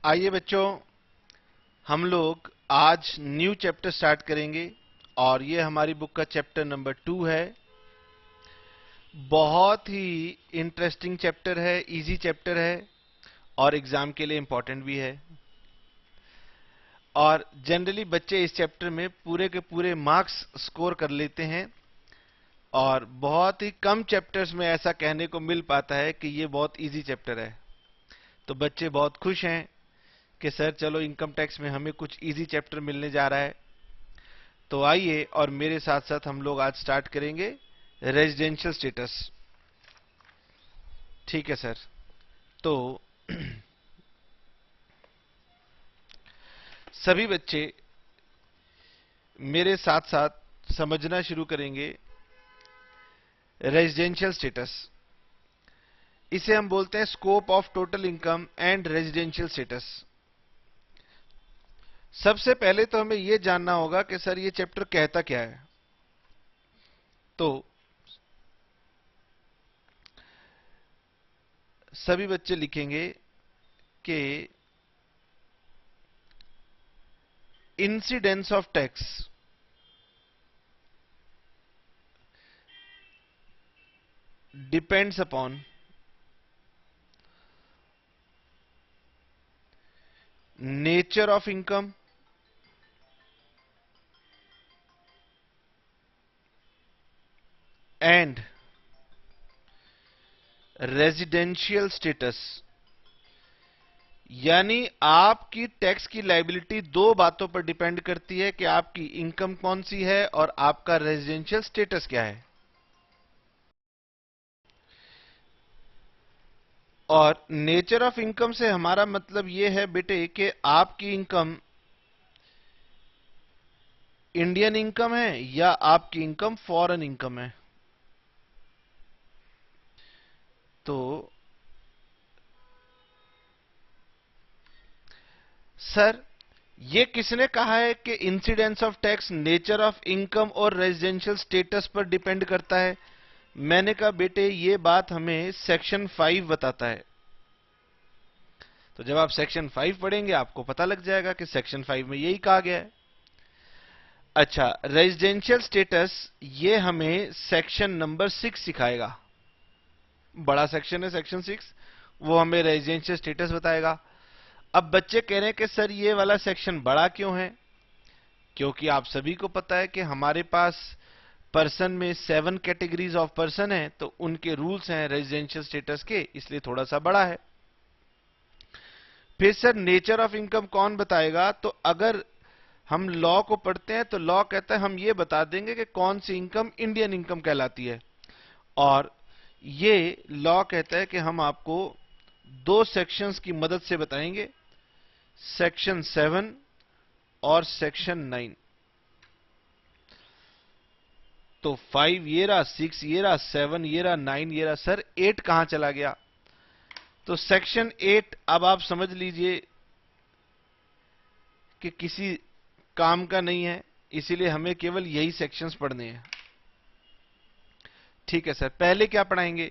आइए बच्चों, हम लोग आज न्यू चैप्टर स्टार्ट करेंगे और ये हमारी बुक का चैप्टर नंबर 2 है। बहुत ही इंटरेस्टिंग चैप्टर है, इजी चैप्टर है और एग्जाम के लिए इंपॉर्टेंट भी है। और जनरली बच्चे इस चैप्टर में पूरे के पूरे मार्क्स स्कोर कर लेते हैं और बहुत ही कम चैप्टर्स में ऐसा कहने को मिल पाता है कि ये बहुत इजी चैप्टर है। तो बच्चे बहुत खुश हैं कि सर चलो इनकम टैक्स में हमें कुछ इजी चैप्टर मिलने जा रहा है। तो आइए और मेरे साथ साथ हम लोग आज स्टार्ट करेंगे रेजिडेंशियल स्टेटस। ठीक है सर। तो सभी बच्चे मेरे साथ साथ समझना शुरू करेंगे रेजिडेंशियल स्टेटस। इसे हम बोलते हैं scope of total income and residential status. सबसे पहले तो हमें यह जानना होगा कि सर ये चैप्टर कहता क्या है। तो सभी बच्चे लिखेंगे कि incidence of tax depends upon nature of income and residential status. यानी आपकी टैक्स की लायबिलिटी दो बातों पर डिपेंड करती है कि आपकी इनकम कौन सी है और आपका रेजिडेंशियल स्टेटस क्या है। और नेचर ऑफ इनकम से हमारा मतलब यह है बेटे कि आपकी इनकम इंडियन इनकम है या आपकी इनकम फॉरेन इनकम है। तो सर ये किसने कहा है कि incidence of tax nature of income और रेजिडेंशियल स्टेटस पर डिपेंड करता है? मैंने कहा बेटे ये बात हमें सेक्शन 5 बताता है। तो जब आप सेक्शन 5 पढ़ेंगे आपको पता लग जाएगा कि सेक्शन 5 में यही कहा गया है। अच्छा, रेजिडेंशियल स्टेटस ये हमें सेक्शन नंबर 6 सिखाएगा। बड़ा सेक्शन है सेक्शन 6, वो हमें रेजिडेंशियल स्टेटस बताएगा। अब बच्चे कह रहे हैं कि सर ये वाला सेक्शन बड़ा क्यों है? क्योंकि आप सभी को पता है कि हमारे पास पर्सन में 7 कैटेगरीज ऑफ पर्सन है, तो उनके रूल्स हैं रेजिडेंशियल स्टेटस के, इसलिए थोड़ा सा बड़ा है। फिर सर नेचर ऑफ इनकम कौन बताएगा? तो अगर हम लॉ को पढ़ते हैं तो लॉ कहता है हम ये बता देंगे कि कौन सी इनकम इंडियन इनकम कहलाती है। और ये लॉ कहता है कि हम आपको दो सेक्शंस की मदद से बताएंगे, सेक्शन 7 और सेक्शन 9। तो 5 ये रहा, 6 ये रहा, 7 ये रहा, 9 ये रहा। सर 8 कहां चला गया? तो सेक्शन 8 अब आप समझ लीजिए कि किसी काम का नहीं है, इसीलिए हमें केवल यही सेक्शंस पढ़ने हैं। ठीक है सर, पहले क्या पढ़ाएंगे?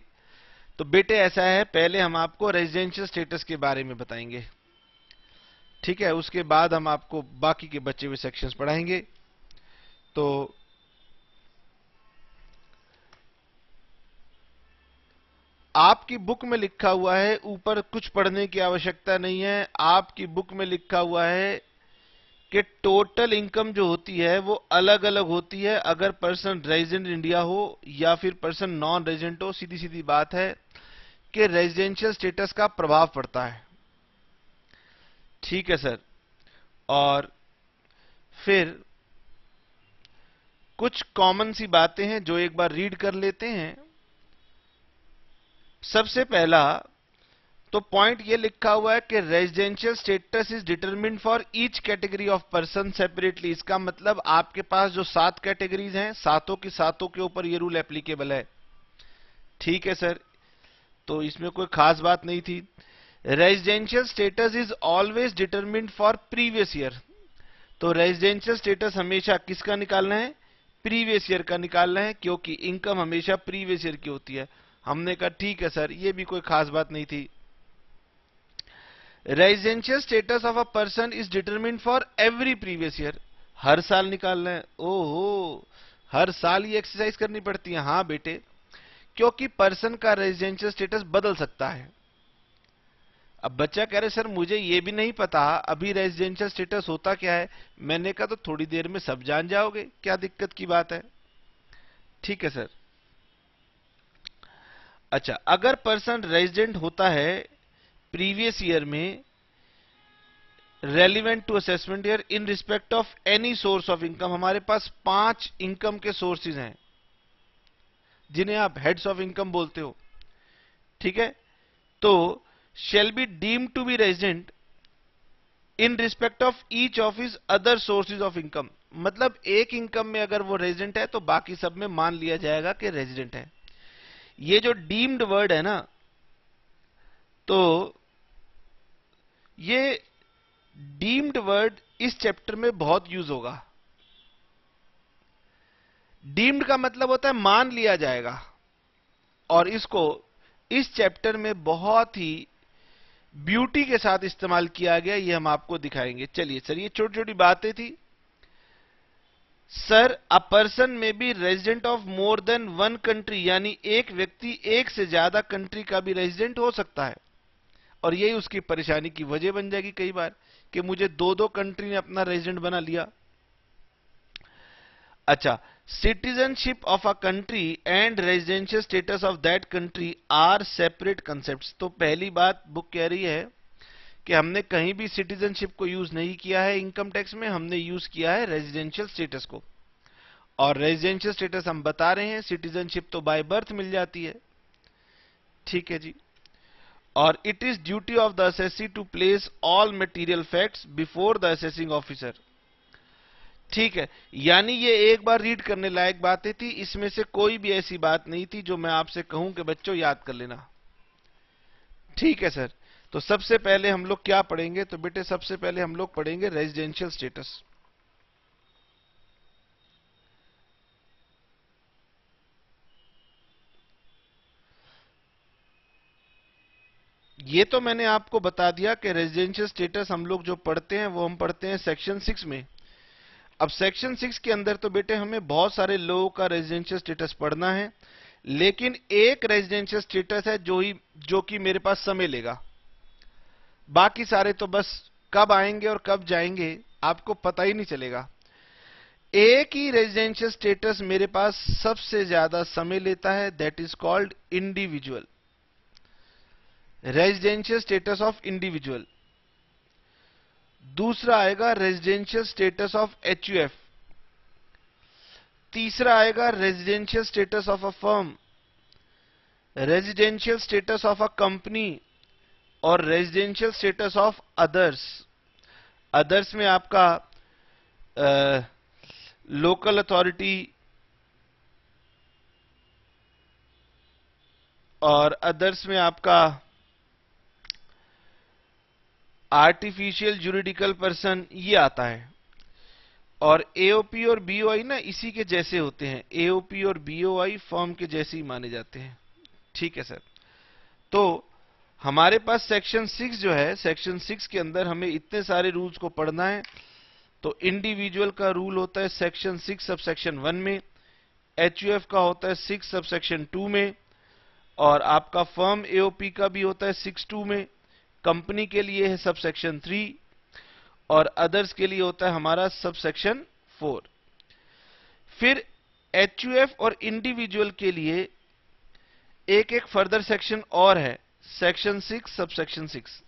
तो बेटे ऐसा है, पहले हम आपको रेजिडेंशियल स्टेटस के बारे में बताएंगे। ठीक है, उसके बाद हम आपको बाकी के बचे हुए सेक्शंस पढ़ाएंगे। तो आपकी बुक में लिखा हुआ है, ऊपर कुछ पढ़ने की आवश्यकता नहीं है। आपकी बुक में लिखा हुआ है कि टोटल इनकम जो होती है वो अलग अलग होती है, अगर पर्सन रेजिडेंट इंडिया हो या फिर पर्सन नॉन रेजिडेंट हो। सीधी सीधी बात है कि रेजिडेंशियल स्टेटस का प्रभाव पड़ता है। ठीक है सर। और फिर कुछ कॉमन सी बातें हैं जो एक बार रीड कर लेते हैं। सबसे पहला तो पॉइंट ये लिखा हुआ है कि residential status is determined for each category of person separately. इसका मतलब आपके पास जो 7 कैटेगरीज हैं, सातों की सातों के ऊपर ये रूल एप्लीकेबल है। ठीक है सर, तो इसमें कोई खास बात नहीं थी। Residential status is always determined for previous year. तो रेजिडेंशियल स्टेटस हमेशा किसका निकालना है? प्रीवियस ईयर का निकालना है, क्योंकि इनकम हमेशा प्रीवियस ईयर की होती है। हमने कहा ठीक है सर, ये भी कोई खास बात नहीं थी। Residential status of a person is determined for every previous year. हर साल निकालना है? ओहो, हर साल ये एक्सरसाइज करनी पड़ती है? हाँ बेटे, क्योंकि पर्सन का रेजिडेंशियल स्टेटस बदल सकता है। अब बच्चा कह रहे सर मुझे ये भी नहीं पता अभी रेजिडेंशियल स्टेटस होता क्या है। मैंने कहा तो थोड़ी देर में सब जान जाओगे, क्या दिक्कत की बात है। ठीक है सर। अच्छा, अगर पर्सन रेजिडेंट होता है प्रीवियस ईयर में relevant to assessment year in respect of any source of income, हमारे पास 5 इनकम के सोर्सेज हैं जिन्हें आप हेड्स ऑफ इनकम बोलते हो। ठीक है, तो shall be deemed to be resident in respect of each of his other sources of income। मतलब एक इनकम में अगर वो रेजिडेंट है तो बाकी सब में मान लिया जाएगा कि रेजिडेंट है। ये जो डीम्ड वर्ड है ना, तो ये डीम्ड वर्ड इस चैप्टर में बहुत यूज होगा। डीम्ड का मतलब होता है मान लिया जाएगा, और इसको इस चैप्टर में बहुत ही ब्यूटी के साथ इस्तेमाल किया गया, ये हम आपको दिखाएंगे। चलिए सर, ये छोटी छोटी बातें थी। Sir, a person may be resident of more than one country, यानी एक व्यक्ति एक से ज्यादा कंट्री का भी रेजिडेंट हो सकता है, और यही उसकी परेशानी की वजह बन जाएगी कई बार कि मुझे दो दो कंट्री ने अपना रेजिडेंट बना लिया। अच्छा, citizenship of a country and residential status of that country are separate concepts. तो पहली बात बुक कह रही है कि हमने कहीं भी सिटीजनशिप को यूज नहीं किया है इनकम टैक्स में, हमने यूज किया है रेजिडेंशियल स्टेटस को। और रेजिडेंशियल स्टेटस हम बता रहे हैं, सिटीजनशिप तो बाय बर्थ मिल जाती है। ठीक है जी। और it is duty of the assessee to place all material facts before the assessing officer. ठीक है, यानी ये एक बार रीड करने लायक बातें थी, इसमें से कोई भी ऐसी बात नहीं थी जो मैं आपसे कहूं कि बच्चों याद कर लेना। ठीक है सर। तो सबसे पहले हम लोग क्या पढ़ेंगे? तो बेटे सबसे पहले हम लोग पढ़ेंगे रेजिडेंशियल स्टेटस। ये तो मैंने आपको बता दिया कि रेजिडेंशियल स्टेटस हम लोग जो पढ़ते हैं वो हम पढ़ते हैं सेक्शन 6 में। अब सेक्शन 6 के अंदर तो बेटे हमें बहुत सारे लोगों का रेजिडेंशियल स्टेटस पढ़ना है, लेकिन एक रेजिडेंशियल स्टेटस है जो कि मेरे पास समय लेगा। बाकी सारे तो बस कब आएंगे और कब जाएंगे आपको पता ही नहीं चलेगा। एक ही रेजिडेंशियल स्टेटस मेरे पास सबसे ज्यादा समय लेता है, that is called individual, residential status of individual. दूसरा आएगा रेजिडेंशियल स्टेटस ऑफ एचयूएफ। तीसरा आएगा residential status of a firm, residential status of a company, और residential status of others. Others में आपका लोकल अथॉरिटी और अदर्स में आपका आर्टिफिशियल जुरिडिकल पर्सन, ये आता है। और एओपी और बीओआई ना इसी के जैसे होते हैं, एओपी और बीओआई फर्म के जैसे ही माने जाते हैं। ठीक है सर। तो हमारे पास सेक्शन 6 जो है, सेक्शन 6 के अंदर हमें इतने सारे रूल्स को पढ़ना है। तो इंडिविजुअल का रूल होता है सेक्शन 6 सब सेक्शन 1 में, एचयूएफ का होता है 6 सब सेक्शन 2 में, और आपका फर्म एओपी का भी होता है 6(2) में, कंपनी के लिए है सब सेक्शन 3, और अदर्स के लिए होता है हमारा सब सेक्शन 4। फिर एचयूएफ और इंडिविजुअल के लिए एक एक फर्दर सेक्शन और है, सेक्शन 6 सब सेक्शन 6।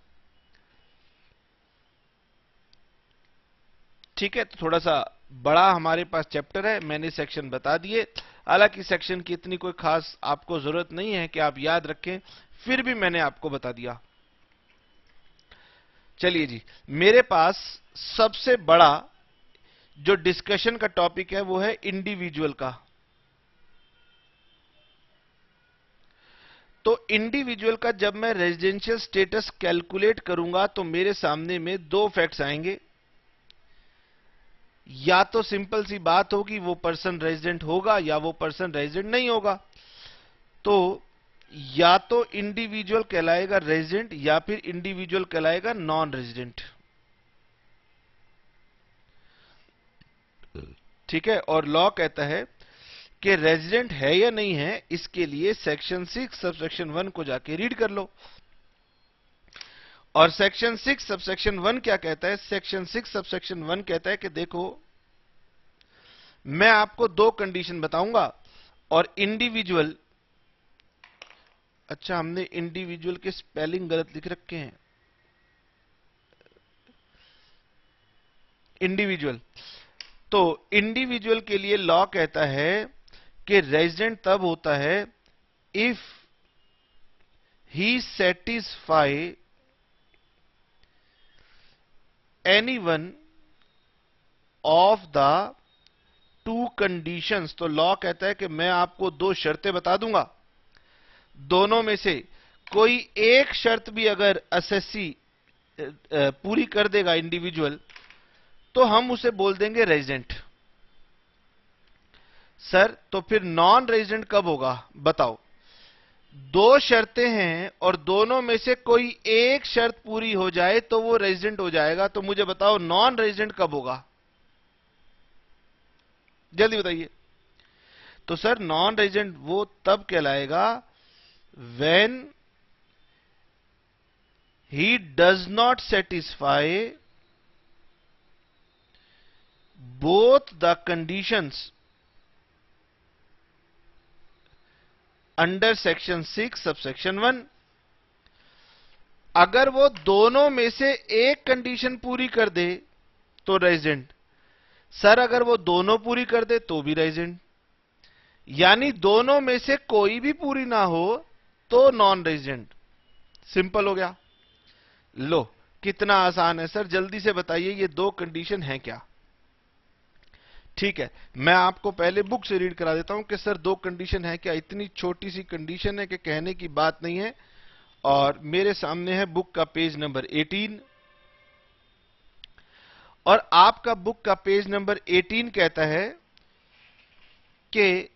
ठीक है, तो थोड़ा सा बड़ा हमारे पास चैप्टर है, मैंने सेक्शन बता दिए। हालांकि सेक्शन की इतनी कोई खास आपको जरूरत नहीं है कि आप याद रखें, फिर भी मैंने आपको बता दिया। चलिए जी, मेरे पास सबसे बड़ा जो डिस्कशन का टॉपिक है वो है इंडिविजुअल का। तो इंडिविजुअल का जब मैं रेजिडेंशियल स्टेटस कैलकुलेट करूंगा तो मेरे सामने में दो फैक्ट्स आएंगे। या तो सिंपल सी बात होगी वो पर्सन रेजिडेंट होगा या वो पर्सन रेजिडेंट नहीं होगा। तो या तो इंडिविजुअल कहलाएगा रेजिडेंट या फिर इंडिविजुअल कहलाएगा नॉन रेजिडेंट। ठीक है, और लॉ कहता है कि रेजिडेंट है या नहीं है, इसके लिए सेक्शन 6 सबसेक्शन 1 को जाके रीड कर लो। और सेक्शन 6 सबसेक्शन 1 क्या कहता है? सेक्शन 6 सबसेक्शन 1 कहता है कि देखो, मैं आपको दो कंडीशन बताऊंगा और इंडिविजुअल, अच्छा हमने इंडिविजुअल के स्पेलिंग गलत लिख रखे हैं, इंडिविजुअल। तो इंडिविजुअल के लिए लॉ कहता है कि रेजिडेंट तब होता है if he satisfy any one of the two conditions. तो लॉ कहता है कि मैं आपको दो शर्तें बता दूंगा, दोनों में से कोई एक शर्त भी अगर एसएससी पूरी कर देगा इंडिविजुअल, तो हम उसे बोल देंगे रेजिडेंट। सर तो फिर नॉन रेजिडेंट कब होगा बताओ? दो शर्तें हैं और दोनों में से कोई एक शर्त पूरी हो जाए तो वो रेजिडेंट हो जाएगा, तो मुझे बताओ नॉन रेजिडेंट कब होगा? जल्दी बताइए। तो सर नॉन रेजिडेंट वो तब कहलाएगा when he does not satisfy both the conditions under section 6 subsection 1। अगर वो दोनों में से एक कंडीशन पूरी कर दे तो रेजिडेंट। सर अगर वो दोनों पूरी कर दे तो भी रेजिडेंट, यानी दोनों में से कोई भी पूरी ना हो तो नॉन रेजिडेंट। सिंपल हो गया। लो कितना आसान है सर, जल्दी से बताइए ये दो कंडीशन है क्या? ठीक है, मैं आपको पहले बुक से रीड करा देता हूं कि सर दो कंडीशन है क्या। इतनी छोटी सी कंडीशन है कि कहने की बात नहीं है। और मेरे सामने है बुक का पेज नंबर 18, और आपका बुक का पेज नंबर 18 कहता है कि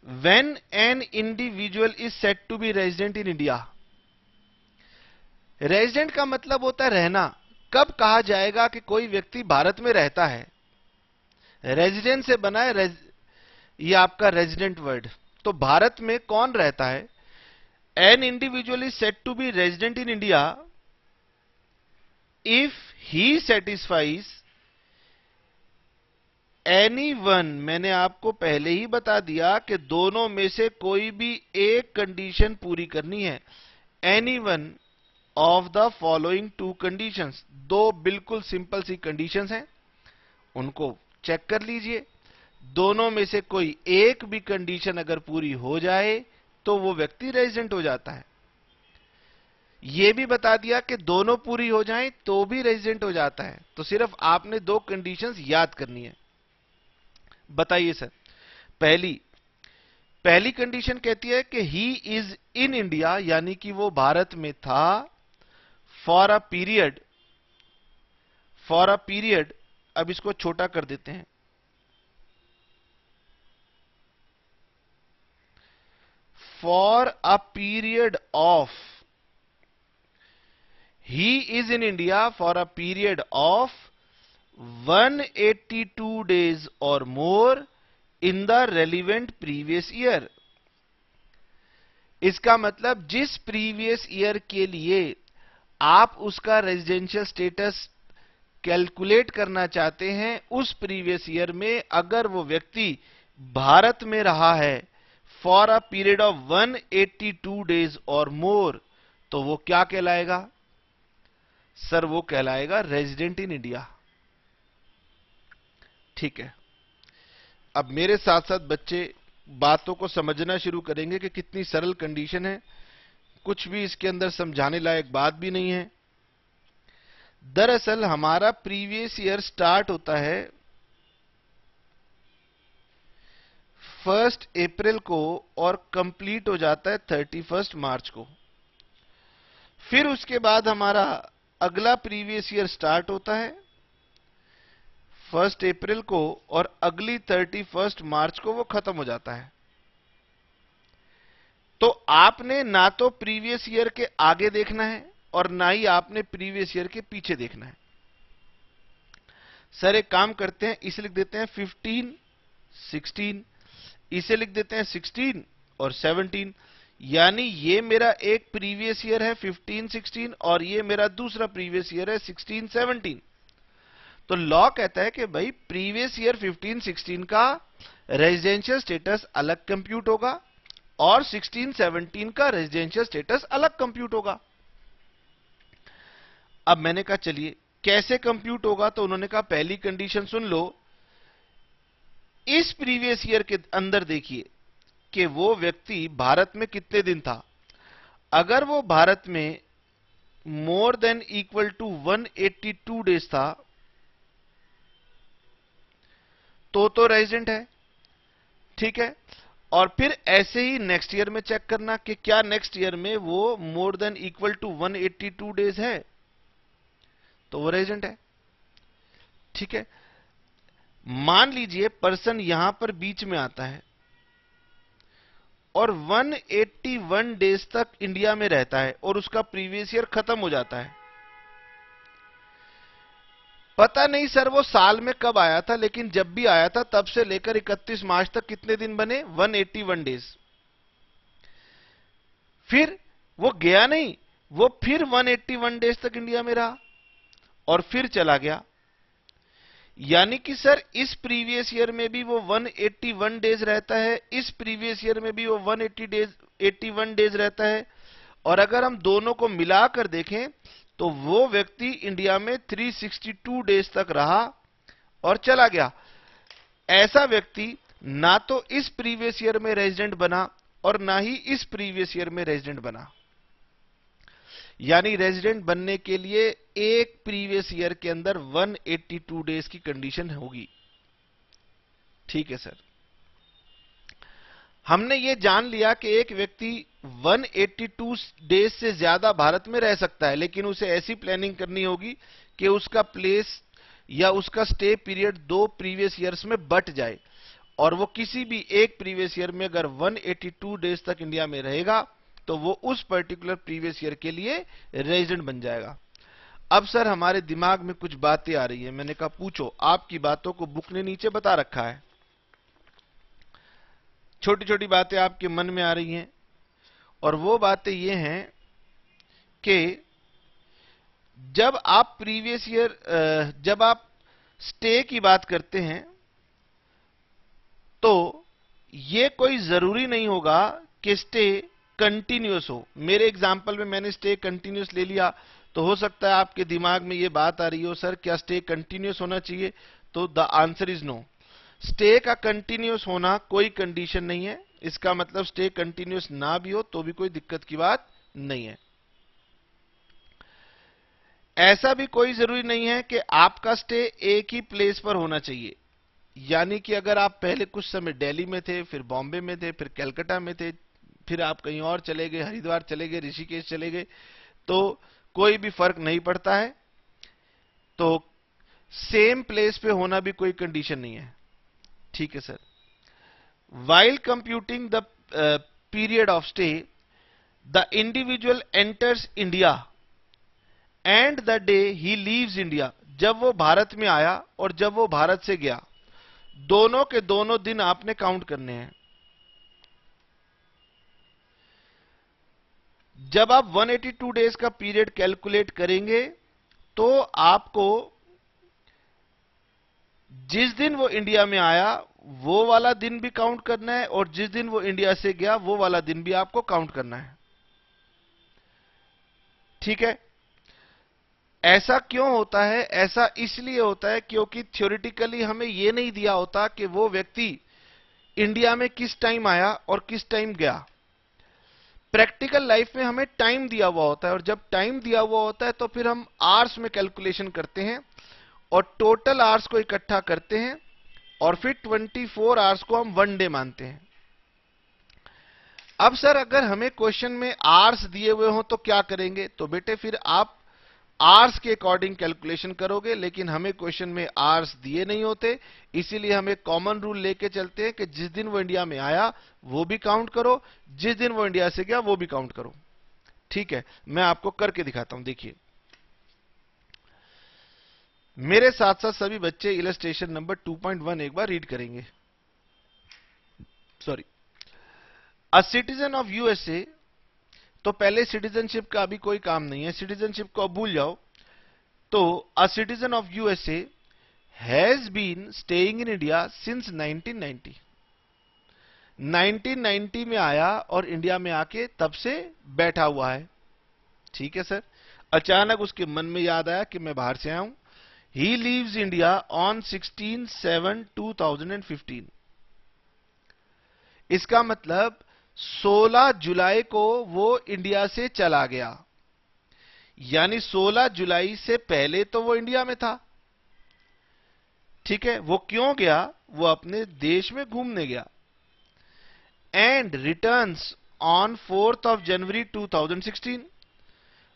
when an individual is said to be resident in India. Resident का मतलब होता है रहना। कब कहा जाएगा कि कोई व्यक्ति भारत में रहता है? रेजिडेंट से बना है ये आपका रेजिडेंट वर्ड। तो भारत में कौन रहता है? An individual is said to be resident in India if he satisfies any one. मैंने आपको पहले ही बता दिया कि दोनों में से कोई भी एक कंडीशन पूरी करनी है। Any one of the following to conditions. दो बिल्कुल सिंपल सी कंडीशंस हैं, उनको चेक कर लीजिए। दोनों में से कोई एक भी कंडीशन अगर पूरी हो जाए तो वो व्यक्ति रेजिडेंट हो जाता है। यह भी बता दिया कि दोनों पूरी हो जाएं तो भी रेजिडेंट हो जाता है। तो सिर्फ आपने दो कंडीशंस याद करनी है। बताइए सर। पहली कंडीशन कहती है कि ही इज इन इंडिया, यानी कि वो भारत में था फॉर अ पीरियड। अब इसको छोटा कर देते हैं, for a period of, he is in India for a period of 182 days or more in the relevant previous year। इसका मतलब जिस प्रीवियस ईयर के लिए आप उसका रेजिडेंशियल स्टेटस कैलकुलेट करना चाहते हैं, उस प्रीवियस ईयर में अगर वो व्यक्ति भारत में रहा है for a period of 182 days और मोर, तो वो क्या कहलाएगा? सर वो कहलाएगा रेजिडेंट इन इंडिया। ठीक है, अब मेरे साथ साथ बच्चे बातों को समझना शुरू करेंगे कि कितनी सरल कंडीशन है, कुछ भी इसके अंदर समझाने लायक बात भी नहीं है। दरअसल हमारा प्रीवियस ईयर स्टार्ट होता है 1 अप्रैल को और कंप्लीट हो जाता है 31 मार्च को। फिर उसके बाद हमारा अगला प्रीवियस ईयर स्टार्ट होता है 1 अप्रैल को और अगली 31 मार्च को वो खत्म हो जाता है। तो आपने ना तो प्रीवियस ईयर के आगे देखना है और ना ही आपने प्रीवियस ईयर के पीछे देखना है। सर एक काम करते हैं, इसे लिख देते हैं 15, 16, इसे लिख देते हैं 16 और 17, यानी ये मेरा एक प्रीवियस ईयर है 15, 16 और ये मेरा दूसरा प्रीवियस ईयर है 16, 17। तो लॉ कहता है कि भाई प्रीवियस ईयर 15, 16 का रेजिडेंशियल स्टेटस अलग कंप्यूट होगा और 16, 17 का रेजिडेंशियल स्टेटस अलग कंप्यूट होगा। अब मैंने कहा चलिए कैसे कंप्यूट होगा, तो उन्होंने कहा पहली कंडीशन सुन लो, इस प्रीवियस ईयर के अंदर देखिए कि वो व्यक्ति भारत में कितने दिन था। अगर वो भारत में more than equal to 182 days था तो रेजिडेंट है, ठीक है। और फिर ऐसे ही नेक्स्ट ईयर में चेक करना कि क्या नेक्स्ट ईयर में वो more than equal to 182 days है, तो वो रेजिडेंट है, ठीक है। मान लीजिए पर्सन यहां पर बीच में आता है और 181 डेज तक इंडिया में रहता है और उसका प्रीवियस ईयर खत्म हो जाता है। पता नहीं सर वो साल में कब आया था, लेकिन जब भी आया था तब से लेकर 31 मार्च तक कितने दिन बने, 181 डेज। फिर वो गया नहीं, वो फिर 181 डेज तक इंडिया में रहा और फिर चला गया। यानी कि सर इस प्रीवियस ईयर में भी वो 181 डेज रहता है, इस प्रीवियस ईयर में भी वो 181 डेज रहता है, और अगर हम दोनों को मिलाकर देखें तो वो व्यक्ति इंडिया में 362 डेज तक रहा और चला गया। ऐसा व्यक्ति ना तो इस प्रीवियस ईयर में रेजिडेंट बना और ना ही इस प्रीवियस ईयर में रेजिडेंट बना। यानी रेजिडेंट बनने के लिए एक प्रीवियस ईयर के अंदर 182 डेज की कंडीशन होगी, ठीक है सर। हमने ये जान लिया कि एक व्यक्ति 182 डेज से ज्यादा भारत में रह सकता है, लेकिन उसे ऐसी प्लानिंग करनी होगी कि उसका प्लेस या उसका स्टे पीरियड दो प्रीवियस ईयर्स में बट जाए, और वो किसी भी एक प्रीवियस ईयर में अगर 182 डेज तक इंडिया में रहेगा तो वो उस पर्टिकुलर प्रीवियस ईयर के लिए रेजिडेंट बन जाएगा। अब सर हमारे दिमाग में कुछ बातें आ रही है, मैंने कहा पूछो। आपकी बातों को बुक ने नीचे बता रखा है, छोटी छोटी बातें आपके मन में आ रही हैं, और वो बातें ये हैं कि जब आप प्रीवियस ईयर जब आप स्टे की बात करते हैं तो ये कोई जरूरी नहीं होगा कि स्टे कंटिन्यूअस हो। मेरे एग्जांपल में मैंने स्टे कंटिन्यूअस ले लिया, तो हो सकता है आपके दिमाग में ये बात आ रही हो, सर क्या स्टे कंटिन्यूअस होना चाहिए, तो the answer is no. Stay का कंटिन्यूअस होना कोई कंडीशन नहीं है, इसका मतलब स्टे कंटिन्यूअस ना भी हो तो भी कोई दिक्कत की बात नहीं है। ऐसा भी कोई जरूरी नहीं है कि आपका स्टे एक ही प्लेस पर होना चाहिए। यानी कि अगर आप पहले कुछ समय दिल्ली में थे, फिर बॉम्बे में थे, फिर कलकत्ता में थे, फिर आप कहीं और चले गए, हरिद्वार चले गए, ऋषिकेश चले गए, तो कोई भी फर्क नहीं पड़ता है। तो सेम प्लेस पे होना भी कोई कंडीशन नहीं है, ठीक है sir. While computing the period of stay, the individual enters India and the day he leaves India. जब वो भारत में आया और जब वो भारत से गया, दोनों के दोनों दिन आपने काउंट करने हैं। जब आप 182 डेज का पीरियड कैलकुलेट करेंगे तो आपको जिस दिन वो इंडिया में आया वो वाला दिन भी काउंट करना है, और जिस दिन वो इंडिया से गया वो वाला दिन भी आपको काउंट करना है, ठीक है। ऐसा क्यों होता है? ऐसा इसलिए होता है क्योंकि थ्योरेटिकली हमें यह नहीं दिया होता कि वो व्यक्ति इंडिया में किस टाइम आया और किस टाइम गया। प्रैक्टिकल लाइफ में हमें टाइम दिया हुआ होता है, और जब टाइम दिया हुआ होता है तो फिर हम आवर्स में कैलकुलेशन करते हैं और टोटल आवर्स को इकट्ठा करते हैं, और फिर 24 आवर्स को हम वन डे मानते हैं। अब सर अगर हमें क्वेश्चन में आवर्स दिए हुए हों तो क्या करेंगे? तो बेटे फिर आप आवर्स के अकॉर्डिंग कैलकुलेशन करोगे, लेकिन हमें क्वेश्चन में आवर्स दिए नहीं होते, इसीलिए हम एक कॉमन रूल लेके चलते हैं कि जिस दिन वो इंडिया में आया वो भी काउंट करो, जिस दिन वो इंडिया से गया वो भी काउंट करो। ठीक है, मैं आपको करके दिखाता हूं। देखिए, मेरे साथ साथ सभी बच्चे इलस्ट्रेशन नंबर 2.1 एक बार रीड करेंगे। Sorry, a citizen of USA, तो पहले सिटीजनशिप का अभी कोई काम नहीं है, सिटीजनशिप को भूल जाओ। तो a citizen of USA has been staying in India since 1990। 1990 में आया और इंडिया में आके तब से बैठा हुआ है। ठीक है सर, अचानक उसके मन में याद आया कि मैं बाहर से आया हूं। He leaves India on 16/7/2015। इसका मतलब 16 जुलाई को वो इंडिया से चला गया, यानी 16 जुलाई से पहले तो वो इंडिया में था। ठीक है, वो क्यों गया? वो अपने देश में घूमने गया। एंड रिटर्न्स ऑन 4 जनवरी 2016।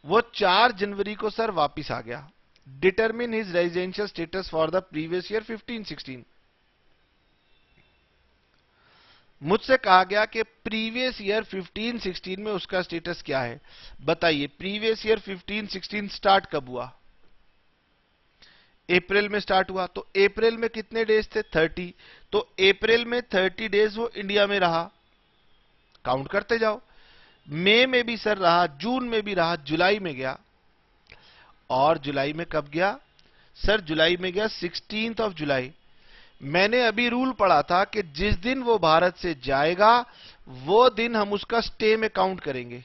वो 4 जनवरी को सर वापिस आ गया। Determine his residential status for the previous year 15-16। मुझसे कहा गया कि प्रीवियस ईयर 15-16 में उसका स्टेटस क्या है। बताइए, प्रीवियस ईयर 15-16 स्टार्ट कब हुआ? अप्रैल में स्टार्ट हुआ। तो अप्रैल में कितने डेज थे? 30। तो अप्रैल में 30 डेज वो इंडिया में रहा, काउंट करते जाओ। मई में भी सर रहा, जून में भी रहा, जुलाई में गया। और जुलाई में कब गया? सर जुलाई में गया 16 जुलाई। मैंने अभी रूल पढ़ा था कि जिस दिन वो भारत से जाएगा वो दिन हम उसका स्टे में काउंट करेंगे।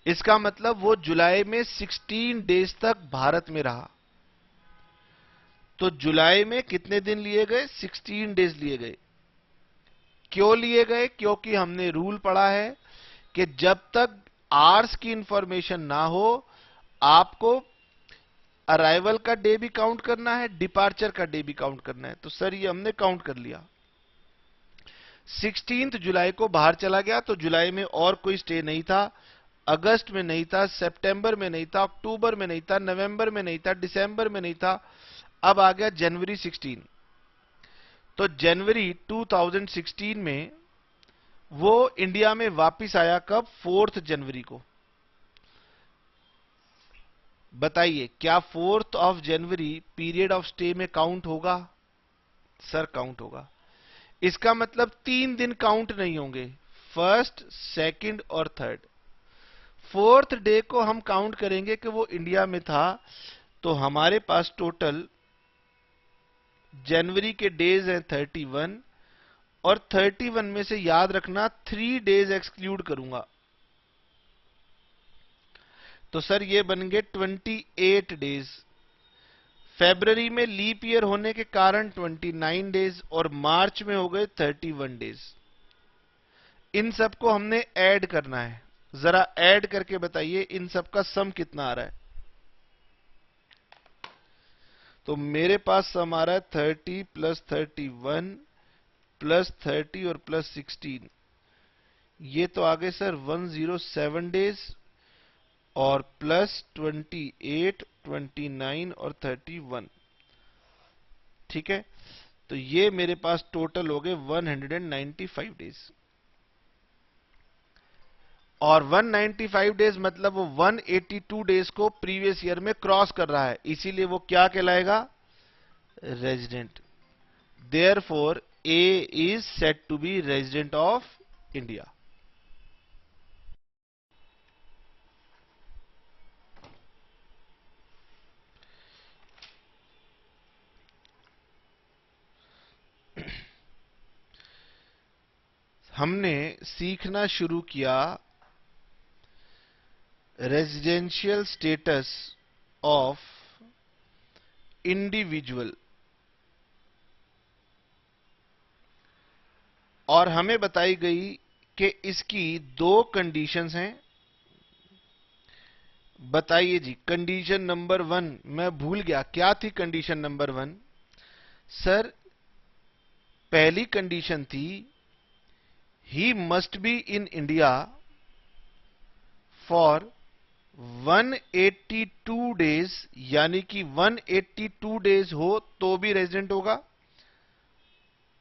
इसका मतलब वो जुलाई में 16 डेज तक भारत में रहा। तो जुलाई में कितने दिन लिए गए? 16 डेज लिए गए। क्यों लिए गए? क्योंकि हमने रूल पढ़ा है कि जब तक आवर्स की इंफॉर्मेशन ना हो, आपको अराइवल का डे भी काउंट करना है, डिपार्चर का डे भी काउंट करना है। तो सर ये हमने काउंट कर लिया। 16 जुलाई को बाहर चला गया, तो जुलाई में और कोई स्टे नहीं था, अगस्त में नहीं था, सितंबर में नहीं था, अक्टूबर में नहीं था, नवंबर में नहीं था, दिसंबर में नहीं था। अब आ गया जनवरी 16। तो जनवरी 2016 में वो इंडिया में वापिस आया कब? 4 जनवरी को। बताइए, क्या 4 जनवरी पीरियड ऑफ स्टे में काउंट होगा? सर काउंट होगा। इसका मतलब 3 दिन काउंट नहीं होंगे, फर्स्ट, सेकंड और थर्ड। 4th डे को हम काउंट करेंगे कि वो इंडिया में था। तो हमारे पास टोटल जनवरी के डेज हैं 31, और 31 में से याद रखना 3 डेज एक्सक्लूड करूंगा। तो सर ये बन गए 28 डेज। फरवरी में लीप ईयर होने के कारण 29 डेज, और मार्च में हो गए 31 डेज। इन सबको हमने ऐड करना है। जरा ऐड करके बताइए इन सब का सम कितना आ रहा है। तो मेरे पास सम आ रहा है 30 प्लस 31 प्लस 30 और प्लस 16। ये तो आ गए सर 107 डेज, और प्लस 28, 29 और 31। ठीक है, तो ये मेरे पास टोटल हो गए 195 डेज। और 195 डेज मतलब वो 182 डेज को प्रीवियस ईयर में क्रॉस कर रहा है, इसीलिए वो क्या कहलाएगा? Resident. Therefore A is said to be resident of India. हमने सीखना शुरू किया रेजिडेंशियल स्टेटस ऑफ इंडिविजुअल, और हमें बताई गई कि इसकी 2 कंडीशंस हैं। बताइए जी, कंडीशन नंबर 1 मैं भूल गया, क्या थी कंडीशन नंबर 1? सर पहली कंडीशन थी ही must be in India for 182 days, यानी कि 182 डेज हो तो भी रेजिडेंट होगा,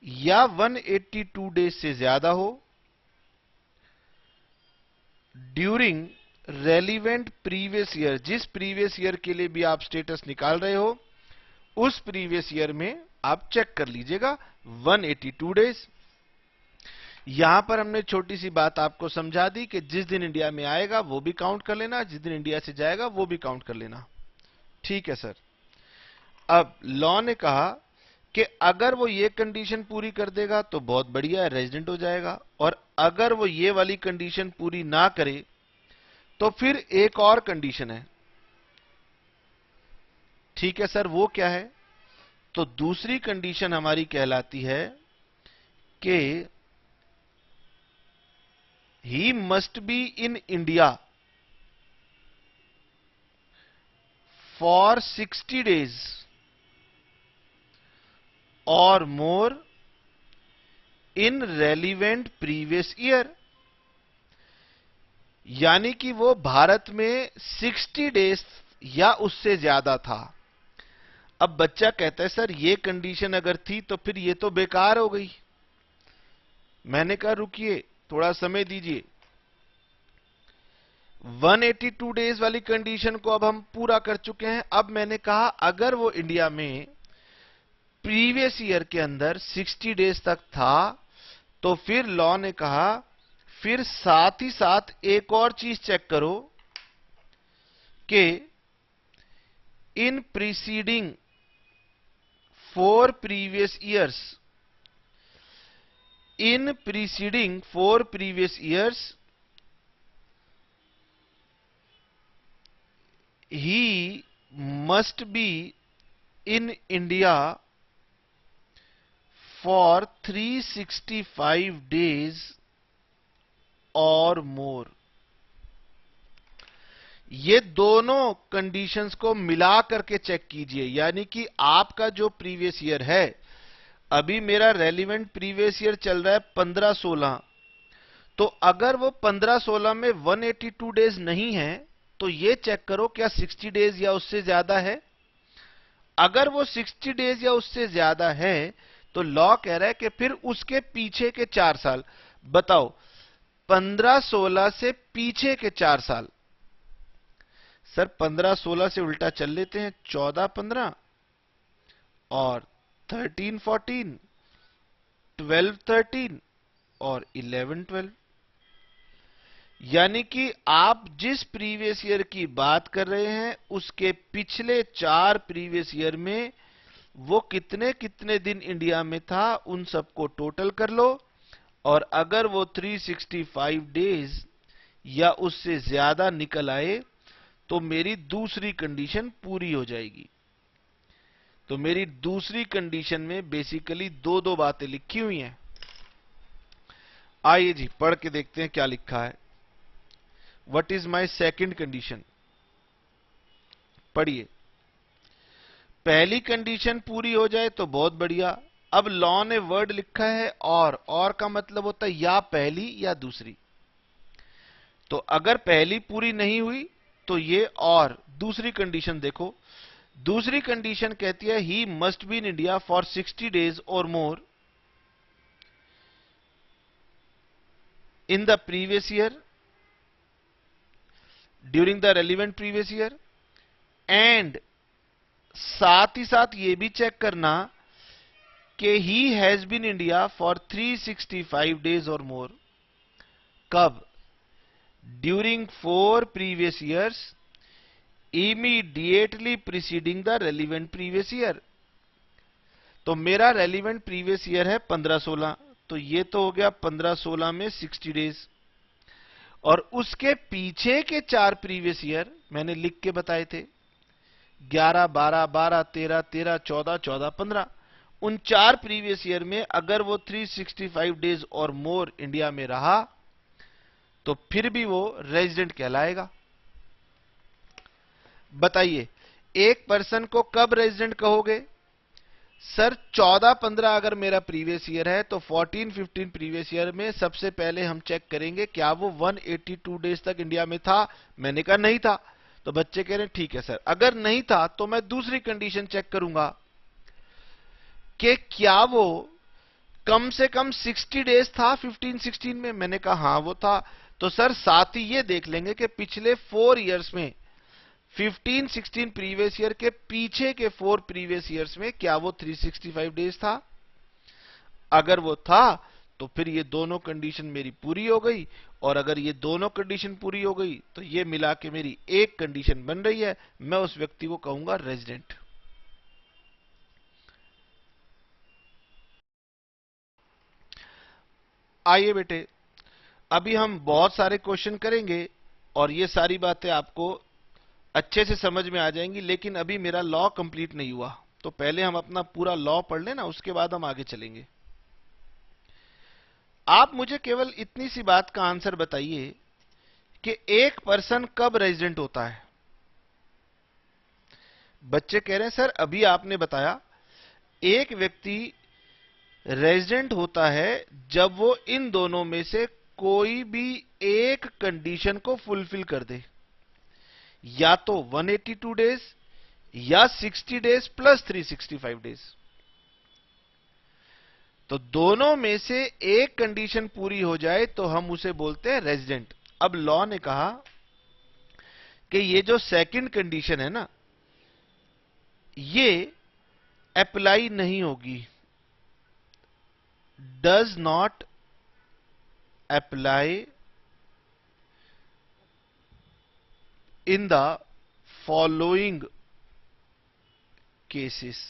या 182 डेज से ज्यादा हो, ड्यूरिंग रेलिवेंट प्रीवियस ईयर, जिस प्रीवियस ईयर के लिए भी आप स्टेटस निकाल रहे हो उस प्रीवियस ईयर में आप चेक कर लीजिएगा 182 डेज। यहां पर हमने छोटी सी बात आपको समझा दी कि जिस दिन इंडिया में आएगा वो भी काउंट कर लेना, जिस दिन इंडिया से जाएगा वो भी काउंट कर लेना। ठीक है सर। अब लॉ ने कहा कि अगर वो ये कंडीशन पूरी कर देगा तो बहुत बढ़िया है, रेजिडेंट हो जाएगा, और अगर वो ये वाली कंडीशन पूरी ना करे तो फिर एक और कंडीशन है। ठीक है सर, वो क्या है? तो दूसरी कंडीशन हमारी कहलाती है कि ही must be in India for 60 days और more in relevant previous year, यानी कि वो भारत में 60 डेज या उससे ज्यादा था। अब बच्चा कहता है सर ये कंडीशन अगर थी तो फिर ये तो बेकार हो गई। मैंने कहा रुकिए, थोड़ा समय दीजिए। 182 डेज वाली कंडीशन को अब हम पूरा कर चुके हैं। अब मैंने कहा अगर वो इंडिया में प्रीवियस ईयर के अंदर 60 डेज तक था तो फिर लॉ ने कहा फिर साथ ही साथ एक और चीज चेक करो कि इन preceding 4 previous years, in preceding 4 previous years, he must be in India for 365 days or more. ये दोनों कंडीशंस को मिला करके चेक कीजिए, यानी कि आपका जो प्रीवियस ईयर है, अभी मेरा रेलिवेंट प्रीवियस ईयर चल रहा है 15-16, तो अगर वो 15-16 में 182 डेज नहीं है तो ये चेक करो क्या 60 डेज या उससे ज्यादा है। अगर वो 60 डेज या उससे ज्यादा है तो लॉ कह रहा है कि फिर उसके पीछे के 4 साल, बताओ 15-16 से पीछे के 4 साल, सर 15-16 से उल्टा चल लेते हैं, 14-15 और 13-14, 12-13 और 11-12, यानी कि आप जिस प्रीवियस ईयर की बात कर रहे हैं उसके पिछले 4 प्रीवियस ईयर में वो कितने कितने दिन इंडिया में था उन सबको टोटल कर लो, और अगर वो 365 डेज या उससे ज्यादा निकल आए तो मेरी दूसरी कंडीशन पूरी हो जाएगी। तो मेरी दूसरी कंडीशन में बेसिकली दो बातें लिखी हुई हैं। आइए जी पढ़ के देखते हैं क्या लिखा है। What is my second condition? पढ़िए। पहली कंडीशन पूरी हो जाए तो बहुत बढ़िया। अब लॉ ने वर्ड लिखा है और का मतलब होता है या पहली या दूसरी। तो अगर पहली पूरी नहीं हुई तो ये और दूसरी कंडीशन देखो। दूसरी कंडीशन कहती है he must be in India for 60 days और more in the previous year during the relevant previous year, and साथ ही साथ ये भी चेक करना कि he has been India for 365 days और मोर। कब? During 4 previous years immediately preceding the relevant previous year. तो मेरा रेलिवेंट प्रीवियस ईयर है 15-16, तो ये तो हो गया 15-16 में 60 डेज, और उसके पीछे के 4 प्रीवियस ईयर मैंने लिख के बताए थे 11, 12, 12, 13, 13, 14, 14, 15। उन 4 प्रीवियस ईयर में अगर वो 365 डेज और मोर इंडिया में रहा तो फिर भी वो रेजिडेंट कहलाएगा। बताइए एक पर्सन को कब रेजिडेंट कहोगे? सर 14-15 अगर मेरा प्रीवियस ईयर है तो 14-15 प्रीवियस ईयर में सबसे पहले हम चेक करेंगे क्या वो 182 डेज तक इंडिया में था। मैंने कहा नहीं था, तो बच्चे कह रहे हैं ठीक है सर। अगर नहीं था तो मैं दूसरी कंडीशन चेक करूंगा कि क्या वो कम से कम 60 डेज था 15-16 में। मैंने कहा हाँ वो था। तो सर साथ ही ये देख लेंगे कि पिछले 4 इयर्स में 15-16 प्रीवियस ईयर के पीछे के 4 प्रीवियस ईयर्स में क्या वो 365 डेज था। अगर वो था तो फिर ये दोनों कंडीशन मेरी पूरी हो गई, और अगर ये दोनों कंडीशन पूरी हो गई तो ये मिला के मेरी एक कंडीशन बन रही है, मैं उस व्यक्ति को कहूंगा रेजिडेंट। आइए बेटे, अभी हम बहुत सारे क्वेश्चन करेंगे और ये सारी बातें आपको अच्छे से समझ में आ जाएंगी, लेकिन अभी मेरा लॉ कंप्लीट नहीं हुआ, तो पहले हम अपना पूरा लॉ पढ़ लेना, उसके बाद हम आगे चलेंगे। आप मुझे केवल इतनी सी बात का आंसर बताइए कि एक पर्सन कब रेजिडेंट होता है। बच्चे कह रहे हैं सर अभी आपने बताया एक व्यक्ति रेजिडेंट होता है जब वो इन दोनों में से कोई भी एक कंडीशन को फुलफिल कर दे, या तो 182 डेज या 60 डेज प्लस 365 डेज। तो दोनों में से एक कंडीशन पूरी हो जाए तो हम उसे बोलते हैं रेजिडेंट। अब लॉ ने कहा कि ये जो सेकंड कंडीशन है ना, ये अप्लाई नहीं होगी, does not apply in the following cases.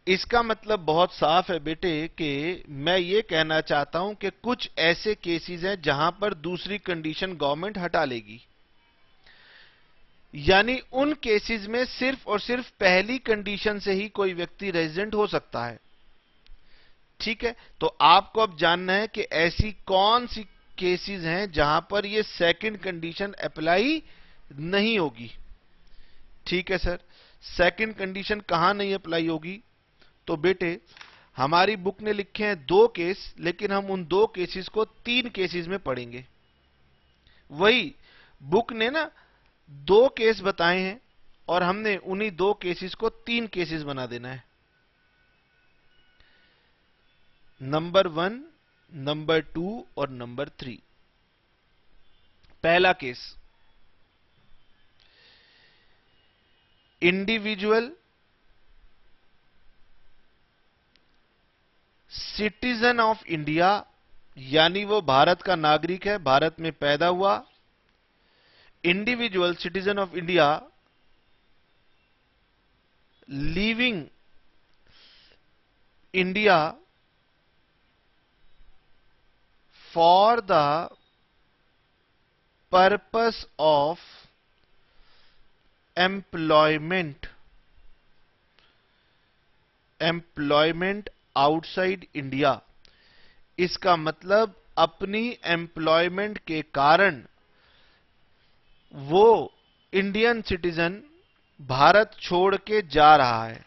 इसका मतलब बहुत साफ है बेटे कि मैं ये कहना चाहता हूं कि कुछ ऐसे केसेस हैं जहां पर दूसरी कंडीशन गवर्नमेंट हटा लेगी, यानी उन केसेस में सिर्फ और सिर्फ पहली कंडीशन से ही कोई व्यक्ति रेजिडेंट हो सकता है। ठीक है, तो आपको अब जानना है कि ऐसी कौन सी केसेस हैं जहां पर ये सेकंड कंडीशन अप्लाई नहीं होगी। ठीक है सर, सेकंड कंडीशन कहां नहीं अप्लाई होगी? तो बेटे हमारी बुक ने लिखे हैं 2 केस, लेकिन हम उन 2 केसेस को 3 केसेस में पढ़ेंगे। वही बुक ने ना 2 केस बताए हैं और हमने उन्हीं 2 केसेस को 3 केसेस बना देना है। नंबर 1, नंबर 2 और नंबर 3। पहला case, individual citizen of India, यानी वो भारत का नागरिक है, भारत में पैदा हुआ। Individual citizen of India leaving India for the purpose of employment outside India. इसका मतलब अपनी एम्प्लॉयमेंट के कारण वो इंडियन सिटीजन भारत छोड़ के जा रहा है।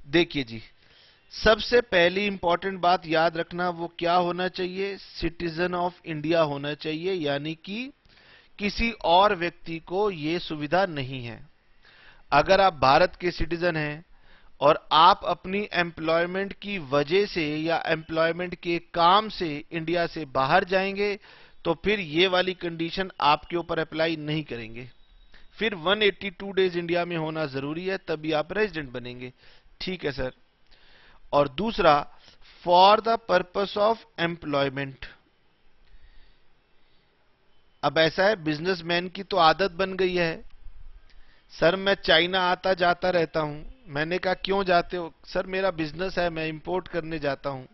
देखिए जी, सबसे पहली इंपॉर्टेंट बात याद रखना, वो क्या होना चाहिए? सिटीजन ऑफ इंडिया होना चाहिए, यानी कि किसी और व्यक्ति को यह सुविधा नहीं है। अगर आप भारत के सिटीजन हैं और आप अपनी एम्प्लॉयमेंट की वजह से या एम्प्लॉयमेंट के काम से इंडिया से बाहर जाएंगे तो फिर ये वाली कंडीशन आपके ऊपर अप्लाई नहीं करेंगे। फिर 182 डेज इंडिया में होना जरूरी है, तभी आप रेजिडेंट बनेंगे। ठीक है सर। और दूसरा, for the purpose of employment. अब ऐसा है, बिजनेसमैन की तो आदत बन गई है, सर मैं चाइना आता जाता रहता हूं। मैंने कहा क्यों जाते हो? सर मेरा बिजनेस है, मैं इंपोर्ट करने जाता हूं।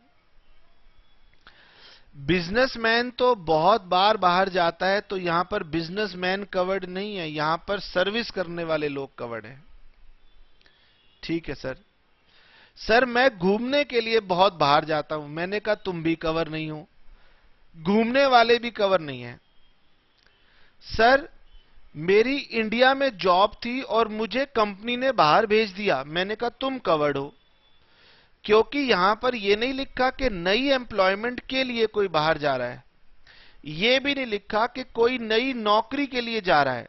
बिजनेसमैन तो बहुत बार बाहर जाता है, तो यहां पर बिजनेसमैन कवर्ड नहीं है, यहां पर सर्विस करने वाले लोग कवर्ड हैं। ठीक है सर। सर मैं घूमने के लिए बहुत बाहर जाता हूं। मैंने कहा तुम भी कवर नहीं हो, घूमने वाले भी कवर नहीं है। सर मेरी इंडिया में जॉब थी और मुझे कंपनी ने बाहर भेज दिया। मैंने कहा तुम कवर्ड हो, क्योंकि यहां पर यह नहीं लिखा कि नई एम्प्लॉयमेंट के लिए कोई बाहर जा रहा है, यह भी नहीं लिखा कि कोई नई नौकरी के लिए जा रहा है।